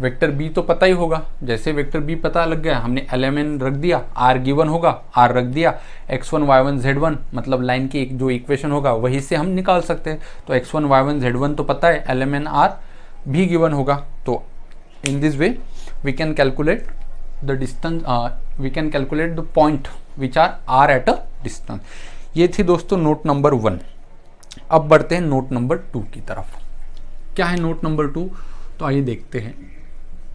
वेक्टर बी तो पता ही होगा, जैसे वेक्टर बी पता लग गया हमने L M N रख दिया, R गिवन होगा R रख दिया, x1 y1 z1 मतलब लाइन की एक जो इक्वेशन होगा वही से हम निकाल सकते हैं। तो x1 y1 z1 तो पता है, L M N R भी गिवन होगा, तो in this way we can calculate the distance, we can calculate the point which are at a distance. ये थी दोस्तों नोट नंबर 1। अब बढ़ते हैं नोट नंबर 2 की तरफ। क्या है नोट नंबर 2, तो आइए देखते हैं।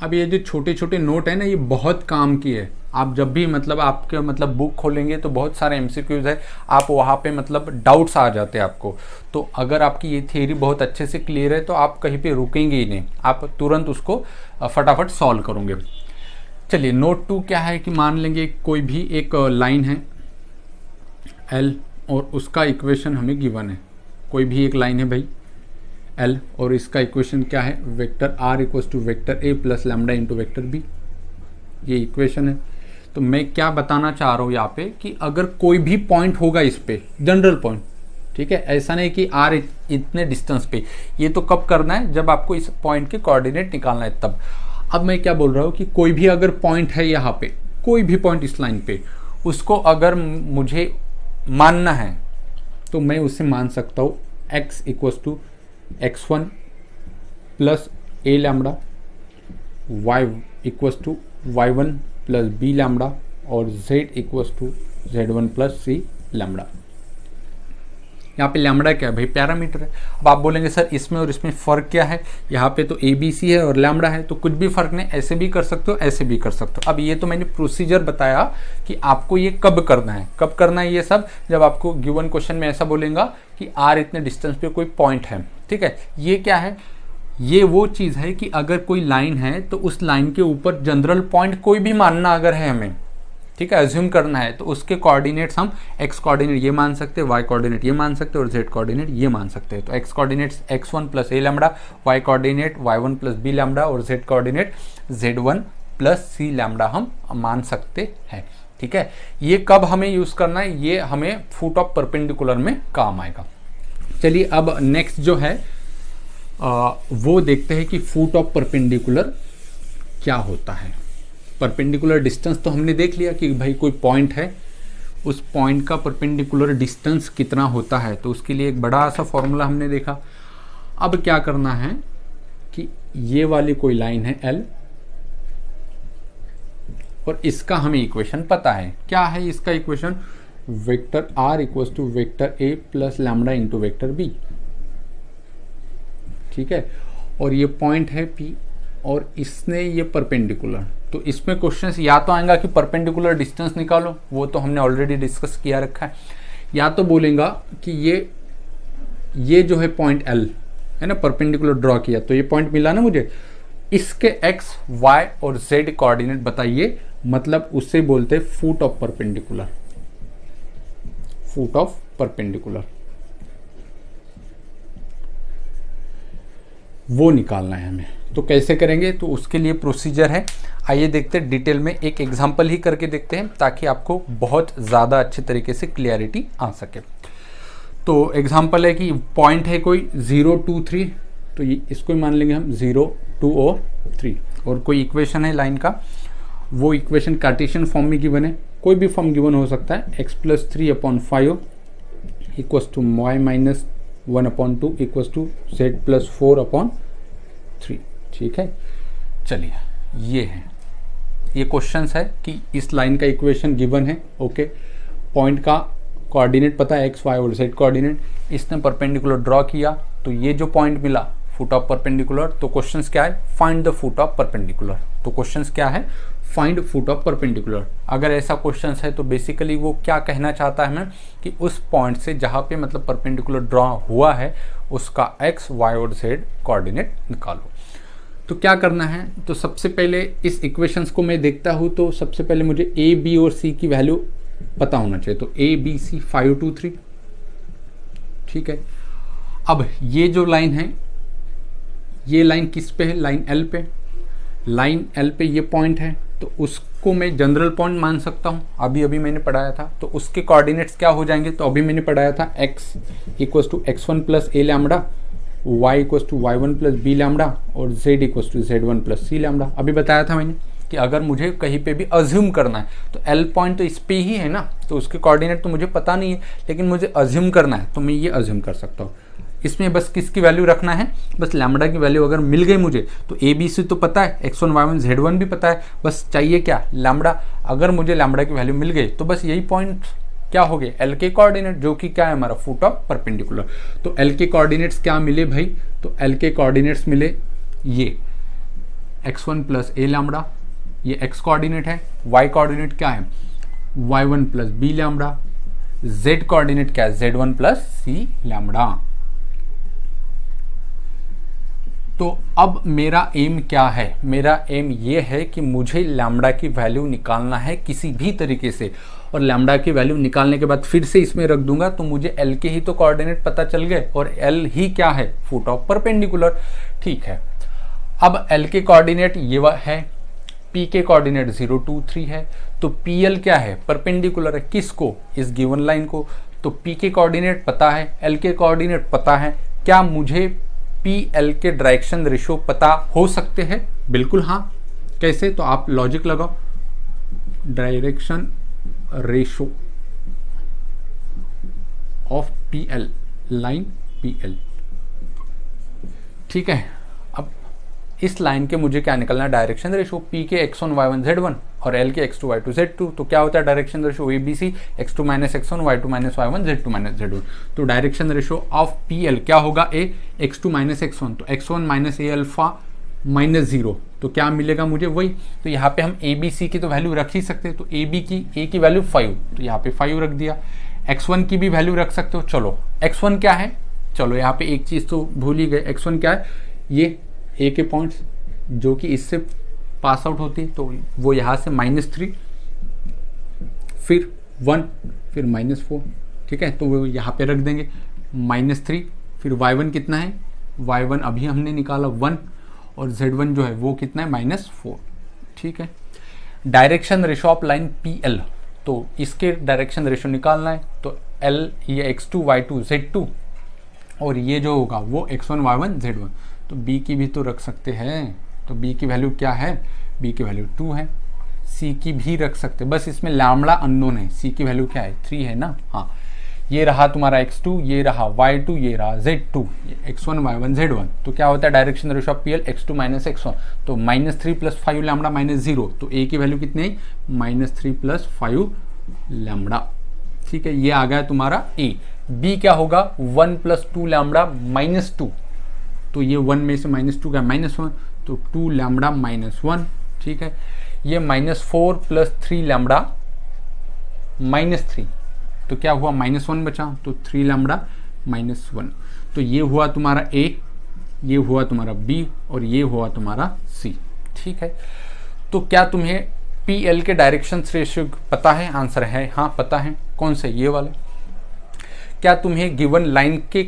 अब ये जो छोटे छोटे नोट है ना, ये बहुत काम की है। आप जब भी मतलब आपके मतलब बुक खोलेंगे तो बहुत सारे एमसीक्यूज है, आप वहाँ पे मतलब डाउट्स आ जाते हैं आपको। तो अगर आपकी ये थियरी बहुत अच्छे से क्लियर है तो आप कहीं पे रुकेंगे ही नहीं, आप तुरंत उसको फटाफट सॉल्व करोगे। चलिए नोट 2 क्या है कि मान लेंगे कोई भी एक लाइन है L और उसका इक्वेशन हमें गिवन है। कोई भी एक लाइन है भाई L और इसका इक्वेशन क्या है, vector R equals to vector A plus lambda into vector B, ये इक्वेशन है। तो मैं क्या बताना चाह रहा हूँ यहाँ पे कि अगर कोई भी पॉइंट होगा इस पे, जनरल पॉइंट, ठीक है, ऐसा नहीं कि R इतने डिस्टेंस पे, ये तो कब करना है जब आपको इस पॉइंट के कोऑर्डिनेट निकालना है तब। अब मैं क्या बोल रहा हूँ कि कोई भी अगर पॉइंट है यहाँ पे, कोई भी पॉइंट इस लाइन पे, उसको अगर मुझे मानना है तो मैं उसे मान सकता हूँ x equals to x1 plus a lambda, y equals to y1 plus b lambda और z equals to z1 plus c lambda. यहाँ पे लैम्बडा क्या है भाई, पैरामीटर है। अब आप बोलेंगे सर इसमें और इसमें फ़र्क क्या है, यहाँ पे तो ए बी सी है और लैम्बडा है, तो कुछ भी फ़र्क नहीं, ऐसे भी कर सकते हो ऐसे भी कर सकते हो। अब ये तो मैंने प्रोसीजर बताया कि आपको ये कब करना है, कब करना है ये सब, जब आपको गिवन क्वेश्चन में ऐसा बोलेगा कि आर इतने डिस्टेंस पे कोई पॉइंट है, ठीक है। ये क्या है, ये वो चीज़ है कि अगर कोई लाइन है तो उस लाइन के ऊपर जनरल पॉइंट कोई भी मानना अगर है हमें, ठीक है, अज्यूम करना है, तो उसके कोऑर्डिनेट्स हम x कोऑर्डिनेट ये मान सकते हैं, y कोऑर्डिनेट ये मान सकते हैं और z कोऑर्डिनेट ये मान सकते हैं। तो x coordinates x1 plus a lambda, y coordinate y1 plus b lambda और z coordinate z1 plus c lambda हम मान सकते हैं, ठीक है। ये कब हमें यूज़ करना है, ये हमें फुट ऑफ परपेंडिकुलर में काम आएगा। चलिए अब नेक्स्ट जो है वो देखते हैं कि फुट ऑफ परपेंडिकुलर क्या होता है। परपेंडिकुलर डिस्टेंस तो हमने देख लिया कि भाई कोई पॉइंट है, उस पॉइंट का परपेंडिकुलर डिस्टेंस कितना होता है, तो उसके लिए एक बड़ा सा फॉर्मूला हमने देखा। अब क्या करना है कि ये वाली कोई लाइन है L और इसका हमें इक्वेशन पता है। क्या है इसका equation? Vector R equals to vector A plus lambda into vector B. ठीक है, और ये पॉइंट है पी और इसने ये परपेंडिकुलर, तो इसमें क्वेश्चंस या तो आएगा कि परपेंडिकुलर डिस्टेंस निकालो, वो तो हमने ऑलरेडी डिस्कस किया रखा है, या तो बोलेगा कि ये जो है पॉइंट एल है ना, परपेंडिकुलर ड्रॉ किया तो ये पॉइंट मिला ना मुझे, इसके एक्स वाई और जेड कोऑर्डिनेट बताइए, मतलब उससे बोलते हैं foot of perpendicular, foot of perpendicular, वो निकालना है हमें। तो कैसे करेंगे? तो उसके लिए प्रोसीजर है, आइए देखते हैं डिटेल में, एक एग्जांपल ही करके देखते हैं ताकि आपको बहुत ज़्यादा अच्छे तरीके से क्लियरिटी आ सके। तो एग्जांपल है कि पॉइंट है कोई 0, 2, 3, तो ये इसको ही मान लेंगे हम 0, 2 और 3, और कोई इक्वेशन है लाइन का, वो इक्वेशन कार्टेशियन फॉर्म में गिवन है, कोई भी फॉर्म गिवन हो सकता है, x + 3/5 equals to y - 1/2 equals to z + 4/3। ठीक है, चलिए ये है, ये क्वेश्चंस है कि इस लाइन का इक्वेशन गिवन है, ओके, पॉइंट का कोऑर्डिनेट पता है x, y और z कोऑर्डिनेट, इसने परपेंडिकुलर ड्रॉ किया तो ये जो पॉइंट मिला फुट ऑफ परपेंडिकुलर, तो क्वेश्चंस क्या है? Find the foot of perpendicular. तो क्वेश्चंस क्या है? Find foot of perpendicular. अगर ऐसा क्वेश्चन है तो बेसिकली वो क्या कहना चाहता है हमें कि उस पॉइंट से जहाँ पे मतलब परपेंडिकुलर ड्रॉ हुआ है उसका x, y और z कोऑर्डिनेट निकालो। तो क्या करना है? तो सबसे पहले इस इक्वेशंस को मैं देखता हूँ, तो सबसे पहले मुझे a, b और c की वैल्यू पता होना चाहिए। तो a, b, c 5, 2, 3। ठीक है, अब ये जो लाइन है, ये लाइन किस पे है? लाइन L पे, लाइन L पे ये पॉइंट है, तो उसको मैं जनरल पॉइंट मान सकता हूँ, अभी अभी मैंने पढ़ाया था। तो उसके कोऑर्डिनेट्स क्या हो जाएंगे? तो अभी मैंने पढ़ाया था x equals to x1 + a lambda, y equals to y1 + b lambda और z equals to z1 + c lambda. अभी बताया था मैंने कि अगर मुझे कहीं पे भी अज्यूम करना है, तो L पॉइंट तो इस पे ही है ना, तो उसके कोऑर्डिनेट तो मुझे पता नहीं है, लेकिन मुझे अज्यूम करना है तो मैं ये अज्यूम कर सकता हूँ। इसमें बस किसकी वैल्यू रखना है? बस लैम्डा की वैल्यू अगर मिल गई मुझे, तो ए बी सी तो पता है, x1 y1 z1 भी पता है, बस चाहिए क्या? लैम्डा। अगर मुझे लैम्डा की वैल्यू मिल गई तो बस यही पॉइंट क्या हो गए? एल के कोऑर्डिनेट, जो कि क्या है हमारा? Foot of perpendicular. तो एल के कोऑर्डिनेट्स क्या मिले भाई? तो एल के कोऑर्डिनेट्स मिले ये x1 + a लैम्डा, ये x कोऑर्डिनेट है, y कोऑर्डिनेट क्या है? y1 + b lambda, z coordinate क्या है? z1 + c lambda. तो अब मेरा एम क्या है? मेरा एम ये है कि मुझे लैम्डा की वैल्यू निकालना है किसी भी तरीके से, और लैम्डा की वैल्यू निकालने के बाद फिर से इसमें रख दूंगा तो मुझे एल के ही तो कोऑर्डिनेट पता चल गए, और एल ही क्या है? Foot of perpendicular. ठीक है, अब एल के कोऑर्डिनेट ये है, पी के कोऑर्डिनेट 0, 2, 3 है, तो पी एल क्या है? परपेंडिकुलर है किसको? इस गिवन लाइन को। तो पी के कोऑर्डिनेट पता है, एल के कोऑर्डिनेट पता है, क्या मुझे पी एल के डायरेक्शन रेशियो पता हो सकते हैं? बिल्कुल हाँ। कैसे? तो आप लॉजिक लगाओ, direction ratio of P L, line P L. ठीक है, अब इस लाइन के मुझे क्या निकलना है? डायरेक्शन रेशियो, पी के x1 y1 z1 और एल के x2 y2 z2। तो क्या होता है direction ratio? ABC x2 - x1 y2 - y1 z2 - z1। तो direction ratio of P L क्या होगा? a x2 - x1, तो x1 - a अल्फा -0, तो क्या मिलेगा मुझे? वही। तो यहाँ पे हम ए बी सी की तो वैल्यू रख ही सकते हैं, तो ए की वैल्यू 5, तो यहाँ पे 5 रख दिया। x1 की भी वैल्यू रख सकते हो। चलो x1 क्या है? चलो यहाँ पे एक चीज़ तो भूल ही गए, x1 क्या है? ये ए के पॉइंट्स जो कि इससे पास आउट होती है, तो वो यहाँ से -3, फिर 1, फिर -4। ठीक है, तो वो यहाँ पे रख देंगे -3, फिर y1 कितना है? y1 अभी हमने निकाला 1, और z1 जो है वो कितना है? -4। ठीक है, direction ratio of line P L, तो इसके डायरेक्शन रेशियो निकालना है, तो l ये x2 y2 z2, और ये जो होगा वो x1 y1 z1। तो b की भी तो रख सकते हैं, तो b की वैल्यू क्या है? b की वैल्यू 2 है। c की भी रख सकते, बस इसमें लैम्डा अननोन है, c की वैल्यू क्या है? 3 है ना। हाँ, ये रहा तुम्हारा x2, ये रहा y2, ये रहा z2, x1 y1 z1। तो क्या होता है direction ratio of PL x2 minus x1, तो -3 + 5 लैम्बडा -0, तो a की वैल्यू कितनी आई -3 + 5 लैम्बडा। ठीक है, ये आ गया तुम्हारा a। b क्या होगा 1 + 2 लैम्बडा -2, तो ये 1 में से -2 का -1, तो 2 लैम्बडा -1। ठीक है, ये -4 + 3 लैम्बडा -3, तो क्या हुआ -1 बचा, तो 3 लैम्बडा -1। तो ये हुआ तुम्हारा a, ये हुआ तुम्हारा b और ये हुआ तुम्हारा c। ठीक है, तो क्या तुम्हें PL के डायरेक्शन रेशियो पता है? आंसर है हाँ पता है। कौन से? ये वाले। क्या तुम्हें गिवन लाइन के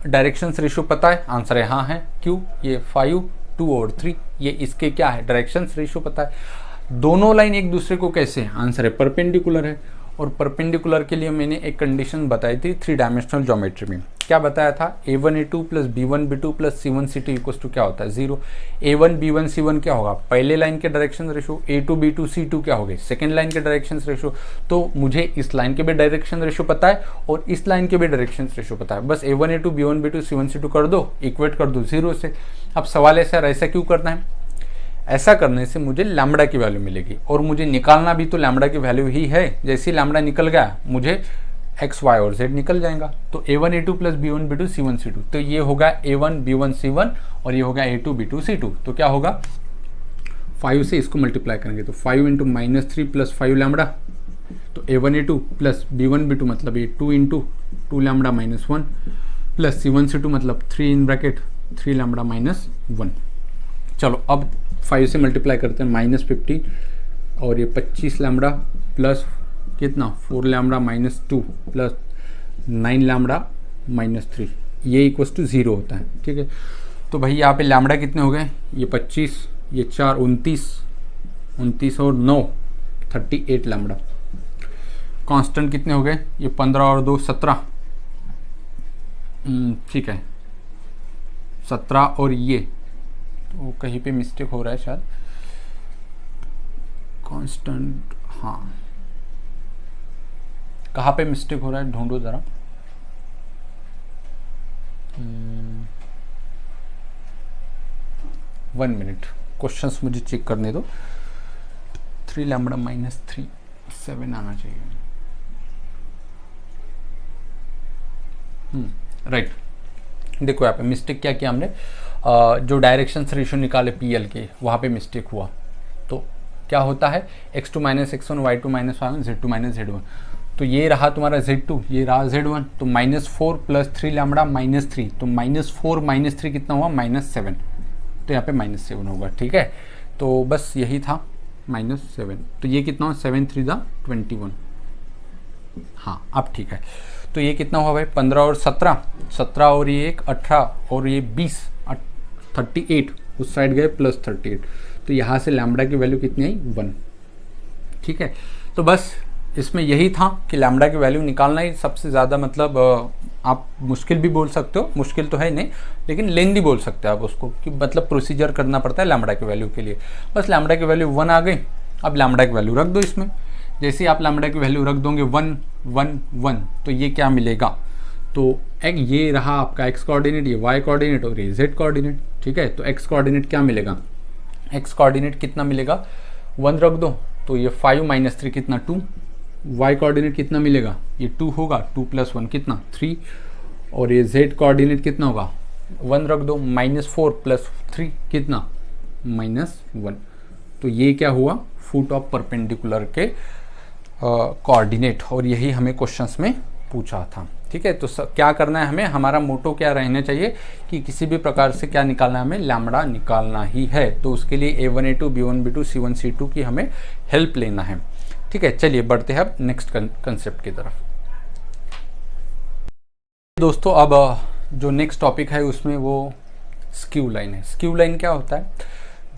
डायरेक्शन रेशियो पता है? आंसर है हाँ है। क्यों? ये 5, 2 और 3, ये इसके क्या है डायरेक्शन रेशियो पता है। दोनों लाइन एक दूसरे को कैसे? आंसर है परपेंडिकुलर है। और परपेंडिकुलर के लिए मैंने एक कंडीशन बताई थी 3 डायमेंशनल ज्योमेट्री में। क्या बताया था? a1a2 + b1b2 + c1c2 equal to क्या होता है 0। a1 b1 c1 क्या होगा? पहले लाइन के direction ratio. a2 b2 c2 क्या हो गए? सेकेंड लाइन के डायरेक्शन रेशियो। तो मुझे इस लाइन के भी डायरेक्शन रेशियो पता है और इस लाइन के भी डायरेक्शन रेशियो पता है। बस a1a2 b1 b2 c1c2 कर दो, इक्वेट कर दो 0 से। अब सवाल है सर ऐसा क्यों करना है? ऐसा करने से मुझे लैम्बडा की वैल्यू मिलेगी और मुझे निकालना भी तो लैम्बडा की वैल्यू ही है। जैसे लैम्बडा निकल गया मुझे x, y और z निकल जाएगा। तो a1a2 + b1 b2 c1 c2, तो ये होगा a1 b1 c1 और ये होगा a2 b2 c2। तो क्या होगा 5 से इसको मल्टीप्लाई करेंगे तो 5 × -3 + 5 लैम्बडा, तो a1a2 + b1 b2 मतलब ये 2 × 2 लैम्बडा -1 प्लस c1 c2 मतलब 3 लैम्बडा -1। चलो अब 5 से मल्टीप्लाई करते हैं -15 और ये 25 लैम्बडा प्लस कितना 4 लैम्बडा -2 प्लस 9 लैम्बडा -3, ये इक्वल्स टू 0 होता है। ठीक है, तो भाई यहाँ पे लैम्बडा कितने हो गए? ये 25, ये 4 29 और 9 38 लैम्बडा। कांस्टेंट कितने हो गए? ये 15 और 2 17। ठीक है 17 और ये तो कहीं पे मिस्टेक हो रहा है शायद। कांस्टेंट हाँ कहाँ पे मिस्टेक हो रहा है ढूंढो जरा। 1 मिनट, क्वेश्चंस मुझे चेक करने दो। 3 लैम्बडा -3 7 आना चाहिए। राइट, देखो यहाँ पे मिस्टेक क्या किया हमने, जो डायरेक्शन रेशियो निकाले PL के वहाँ पे मिस्टेक हुआ। तो क्या होता है x2 - x1 y2 - y1 z2 - z1। तो ये रहा तुम्हारा z2, ये रहा z1, तो -4 + 3 लैम्बडा -3, तो -4 - 3 कितना हुआ -7, तो यहाँ पे -7 होगा। ठीक है, तो बस यही था -7, तो ये कितना हुआ 7 3 = 21। हाँ अब ठीक है, तो ये कितना हुआ भाई 15 और 17 और ये एक 18 और ये 20 38, उस साइड गए +38, तो यहाँ से लैम्बडा की वैल्यू कितनी आई 1। ठीक है, तो बस इसमें यही था कि लैम्बडा की वैल्यू निकालना ही सबसे ज़्यादा मतलब आप मुश्किल भी बोल सकते हो, मुश्किल तो है नहीं लेकिन लेंदी बोल सकते हो आप उसको, कि मतलब प्रोसीजर करना पड़ता है लैम्बडा की वैल्यू के लिए। बस लैम्बडा की वैल्यू 1 आ गई, अब लैम्बडा की वैल्यू रख दो इसमें। जैसे ही आप लैम्बडा की वैल्यू रख दोगे 1 1 1, तो ये क्या मिलेगा, तो ये रहा आपका x कोऑर्डिनेट, ये y कोऑर्डिनेट और ये z कोऑर्डिनेट। ठीक है, तो x कोऑर्डिनेट क्या मिलेगा, x कोऑर्डिनेट कितना मिलेगा 1 रख दो, तो ये 5 - 3 कितना 2। y कोऑर्डिनेट कितना मिलेगा, ये 2 होगा, 2 + 1 कितना 3, और ये z कोऑर्डिनेट कितना होगा 1 रख दो, -4 + 3 कितना -1। तो ये क्या हुआ फुट ऑफ परपेंडिकुलर के कोऑर्डिनेट, और यही हमें क्वेश्चंस में पूछा था। ठीक है, तो क्या करना है हमें, हमारा मोटो क्या रहना चाहिए कि किसी भी प्रकार से क्या निकालना है, हमें लैम्बडा निकालना ही है। तो उसके लिए a1a2 b1 b2 c1 c2 की हमें हेल्प लेना है। ठीक है, चलिए बढ़ते हैं अब नेक्स्ट कंसेप्ट की तरफ। दोस्तों अब जो नेक्स्ट टॉपिक है उसमें वो स्क्यू लाइन है। स्क्यू लाइन क्या होता है,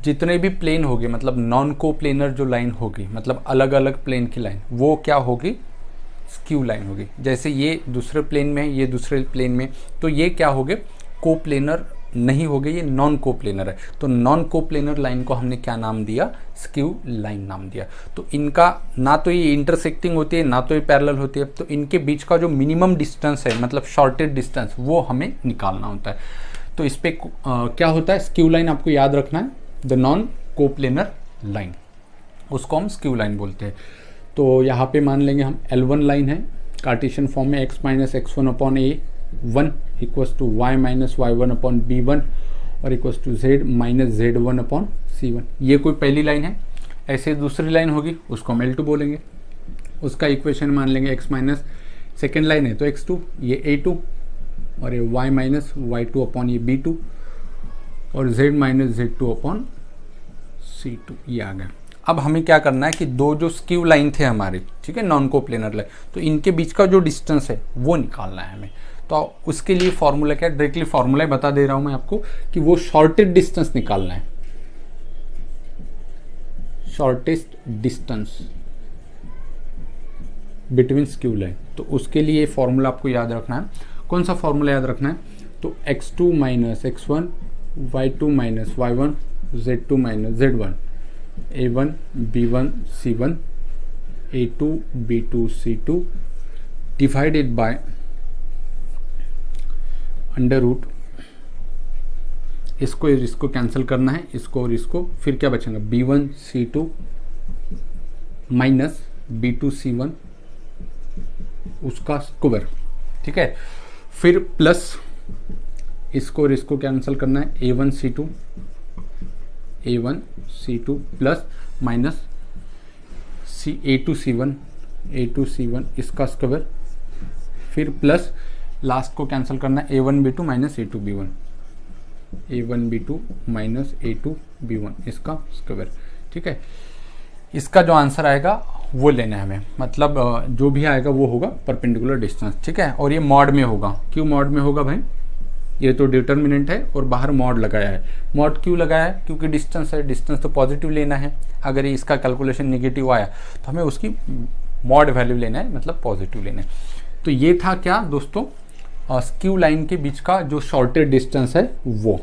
जितने भी प्लेन होगी मतलब नॉन को प्लेनर जो लाइन होगी, मतलब अलग अलग प्लेन की लाइन, वो क्या होगी स्क्यू लाइन होगी। जैसे ये दूसरे प्लेन में है, ये दूसरे प्लेन में, तो ये क्या होगे को प्लेनर नहीं हो गई, ये नॉन कोप्लेनर है। तो नॉन कोप्लेनर लाइन को हमने क्या नाम दिया, स्क्यू लाइन नाम दिया। तो इनका ना तो ये इंटरसेक्टिंग होती है ना तो ये पैरेलल होती है, तो इनके बीच का जो मिनिमम डिस्टेंस है मतलब शॉर्टेड डिस्टेंस वो हमें निकालना होता है। तो इस पर क्या होता है, स्क्यू लाइन आपको याद रखना है, द नॉन कोप्लेनर लाइन, उसको हम स्क्यू लाइन बोलते हैं। तो यहाँ पे मान लेंगे हम L1 लाइन है, कार्टेशियन फॉर्म में x minus x1 upon a1 equals to y minus y1 upon b1 और equals to z minus z1 upon c1। ये कोई पहली लाइन है। ऐसे दूसरी लाइन होगी उसको हम L2 बोलेंगे, उसका इक्वेशन मान लेंगे x माइनस, सेकेंड लाइन है तो x2, ये a2 और ये y माइनस y2 अपॉन ये b2 और z minus z2 upon c2, ये आ गया। अब हमें क्या करना है कि दो जो स्क्यू लाइन थे हमारे, ठीक है, नॉन कोप्लेनर लाइन, तो इनके बीच का जो डिस्टेंस है वो निकालना है हमें। तो उसके लिए फॉर्मूला क्या है, डायरेक्टली फॉर्मूला बता दे रहा हूं मैं आपको कि वो शॉर्टेस्ट डिस्टेंस निकालना है, shortest distance between skew line. तो उसके लिए फॉर्मूला आपको याद रखना है। कौन सा फॉर्मूला याद रखना है, तो x2 minus x1 y2 minus y1 z2 minus z1 a1 b1 c1 a2 b2 c2 divided by under root, इसको कैंसिल करना है, इसको और इसको, फिर क्या बचेगा b1 c2 minus b2 c1 उसका स्क्वायर, ठीक है। फिर प्लस इसको और इसको कैंसिल करना है, a1 c2 plus minus a2 c1 इसका स्क्वायर, फिर प्लस लास्ट को कैंसिल करना है a1 b2 minus a1 b2 minus a2 b1 इसका स्क्वायर, ठीक है। इसका जो आंसर आएगा वो लेना है हमें, मतलब जो भी आएगा वो होगा परपेंडिकुलर डिस्टेंस, ठीक है। और ये मॉड में होगा। क्यों मॉड में होगा भाई, ये तो डिटर्मिनेंट है और बाहर मॉड लगाया है। मॉड क्यों लगाया है, क्योंकि डिस्टेंस है, डिस्टेंस तो पॉजिटिव लेना है। अगर ये इसका कैलकुलेशन नेगेटिव आया तो हमें उसकी मॉड वैल्यू लेना है, मतलब पॉजिटिव लेना है। तो ये था क्या दोस्तों, स्क्यू लाइन के बीच का जो शॉर्टेड डिस्टेंस है वो,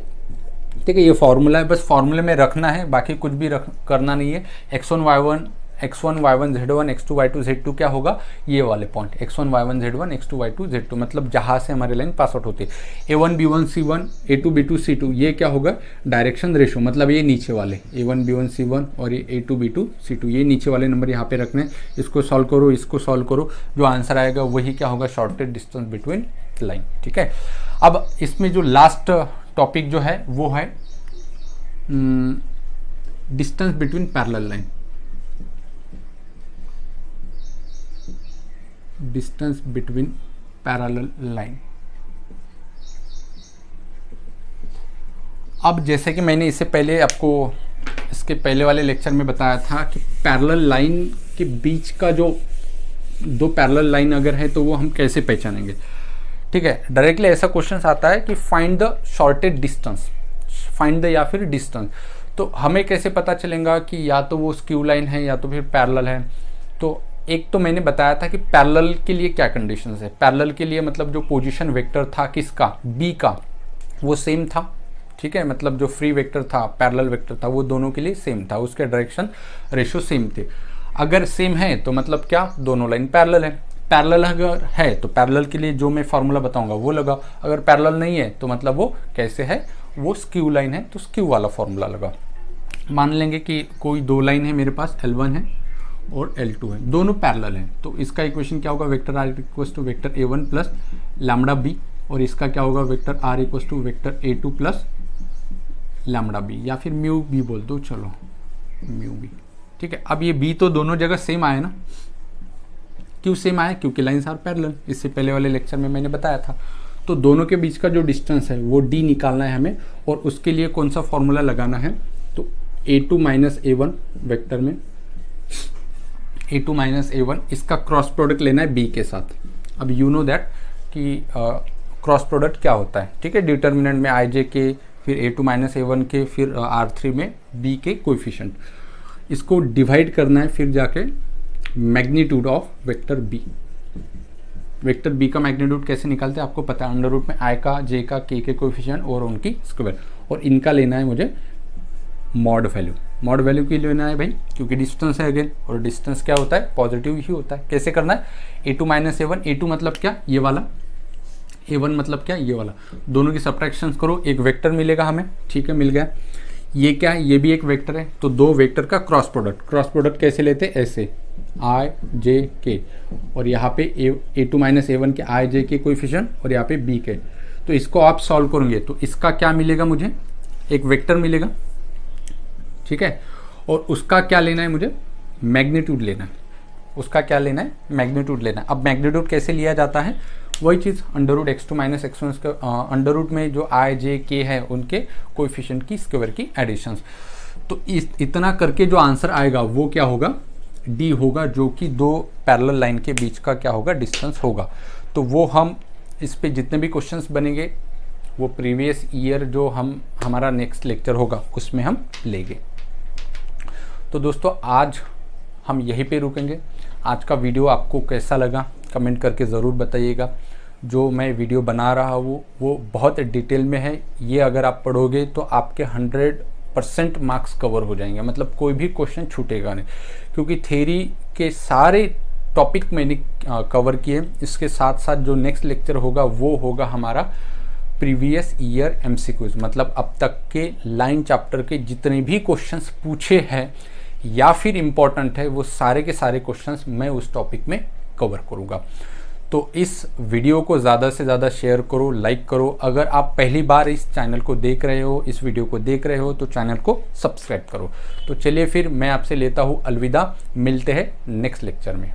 ठीक है। ये फॉर्मूला है, बस फॉर्मूले में रखना है, बाकी कुछ भी करना नहीं है। x1 y1 z1 x2 y2 z2 क्या होगा, ये वाले point x1 y1 z1 x2 y2 z2, मतलब जहां से हमारी लाइन पास आउट होती है। a1 b1 c1 a2 b2 c2 ये क्या होगा, डायरेक्शन रेशो, मतलब ये नीचे वाले a1 b1 c1 और ये a2 b2 c2 ये नीचे वाले नंबर यहाँ पे रखने। इसको सॉल्व करो, इसको सॉल्व करो, जो आंसर आएगा वही क्या होगा, शॉर्टेड डिस्टेंस बिटवीन लाइन, ठीक है। अब इसमें जो लास्ट टॉपिक जो है वो है distance between parallel line, distance between parallel line. अब जैसे कि मैंने इससे पहले आपको इसके पहले वाले लेक्चर में बताया था कि पैरेलल लाइन के बीच का जो दो पैरेलल लाइन अगर है तो वो हम कैसे पहचानेंगे, ठीक है। डायरेक्टली ऐसा क्वेश्चन आता है कि find the shorted distance, find the या फिर डिस्टेंस। तो हमें कैसे पता चलेगा कि या तो वो स्क्यू लाइन है या तो फिर पैरेलल है। तो एक तो मैंने बताया था कि पैरेलल के लिए क्या कंडीशंस है। पैरेलल के लिए मतलब जो पोजीशन वेक्टर था किसका, बी का, वो सेम था, ठीक है। मतलब जो फ्री वेक्टर था, पैरेलल वेक्टर था, वो दोनों के लिए सेम था, उसके डायरेक्शन रेशियो सेम थे। अगर सेम है तो मतलब क्या, दोनों लाइन पैरेलल है। पैरेलल अगर है तो पैरेलल के लिए जो मैं फॉर्मूला बताऊंगा वो लगा। अगर पैरेलल नहीं है तो मतलब वो कैसे है, वो स्क्यू लाइन है, तो स्क्यू वाला फॉर्मूला लगा। मान लेंगे कि कोई दो लाइन है मेरे पास, L1 है और L2 है, दोनों पैरेलल हैं। तो इसका इक्वेशन क्या होगा, vector R equals to vector A1 plus lambda B, और इसका क्या होगा, vector R equals to vector A2 plus lambda B, या फिर म्यू बी बोल दो, चलो म्यू बी, ठीक है। अब ये बी तो दोनों जगह सेम आया ना, क्यों सेम आया, क्योंकि लाइन्स आर पैरेलल, इससे पहले वाले लेक्चर में मैंने बताया था। तो दोनों के बीच का जो डिस्टेंस है वो d निकालना है हमें, और उसके लिए कौन सा फॉर्मूला लगाना है, तो A2 माइनस A1 वेक्टर में A2 माइनस A1 इसका क्रॉस प्रोडक्ट लेना है B के साथ। अब यू नो दैट कि क्रॉस प्रोडक्ट क्या होता है, ठीक है। डिटर्मिनेंट में IJ के, फिर A2 माइनस A1 के, फिर R3 में B के कोएफिशिएंट, इसको डिवाइड करना है फिर जाके magnitude of vector B, vector B का मैग्नीट्यूड कैसे निकालते हैं आपको पता है, अंडर रूट में आई का, जे का, के कोएफिशिएंट और उनकी स्क्वायर, और इनका लेना है मुझे मॉड वैल्यू। मॉड वैल्यू की लेना है भाई, क्योंकि डिस्टेंस है अगेन, और डिस्टेंस क्या होता है, पॉजिटिव ही होता है। कैसे करना है, a2 माइनस a1, a2 मतलब क्या, ये वाला, a1 मतलब क्या, ये वाला, दोनों की सब्ट्रैक्शंस करो, एक वेक्टर मिलेगा हमें, ठीक है, मिल गया। ये क्या है, ये भी एक वेक्टर है, तो दो वेक्टर का क्रॉस प्रोडक्ट कैसे लेते हैं, ऐसे आई जे के, और यहाँ पे a2 माइनस a1 के आई जे के कोएफिशिएंट और यहाँ पे b के। तो इसको आप सॉल्व करोगे तो इसका क्या मिलेगा, मुझे एक वेक्टर मिलेगा, ठीक है, और उसका क्या लेना है, मुझे मैग्नीट्यूड लेना है, उसका क्या लेना है, मैग्नीट्यूड लेना है। अब मैग्नीट्यूड कैसे लिया जाता है, वही चीज़, under root x2 minus x1 का अंडर रूट में जो आई जे के है उनके कोएफिशिएंट की स्क्वायर की एडिशंस। तो इतना करके जो आंसर आएगा वो क्या होगा, d होगा, जो कि दो पैरेलल लाइन के बीच का क्या होगा, डिस्टेंस होगा। तो वो हम इस पे जितने भी क्वेश्चंस बनेंगे वो प्रीवियस ईयर जो हमारा नेक्स्ट लेक्चर होगा उसमें हम लेंगे। तो दोस्तों आज हम यहीं पे रुकेंगे। आज का वीडियो आपको कैसा लगा कमेंट करके ज़रूर बताइएगा। जो मैं वीडियो बना रहा हूँ वो बहुत डिटेल में है, ये अगर आप पढ़ोगे तो आपके 100% मार्क्स कवर हो जाएंगे, मतलब कोई भी क्वेश्चन छूटेगा नहीं, क्योंकि थ्योरी के सारे टॉपिक मैंने कवर किए। इसके साथ साथ जो नेक्स्ट लेक्चर होगा वो होगा हमारा प्रीवियस ईयर एमसीक्यूज, मतलब अब तक के लाइन चैप्टर के जितने भी क्वेश्चंस पूछे हैं या फिर इम्पोर्टेंट है वो सारे के सारे क्वेश्चंस मैं उस टॉपिक में कवर करूँगा। तो इस वीडियो को ज़्यादा से ज़्यादा शेयर करो, लाइक करो। अगर आप पहली बार इस चैनल को देख रहे हो, इस वीडियो को देख रहे हो, तो चैनल को सब्सक्राइब करो। तो चलिए फिर मैं आपसे लेता हूँ अलविदा, मिलते हैं नेक्स्ट लेक्चर में।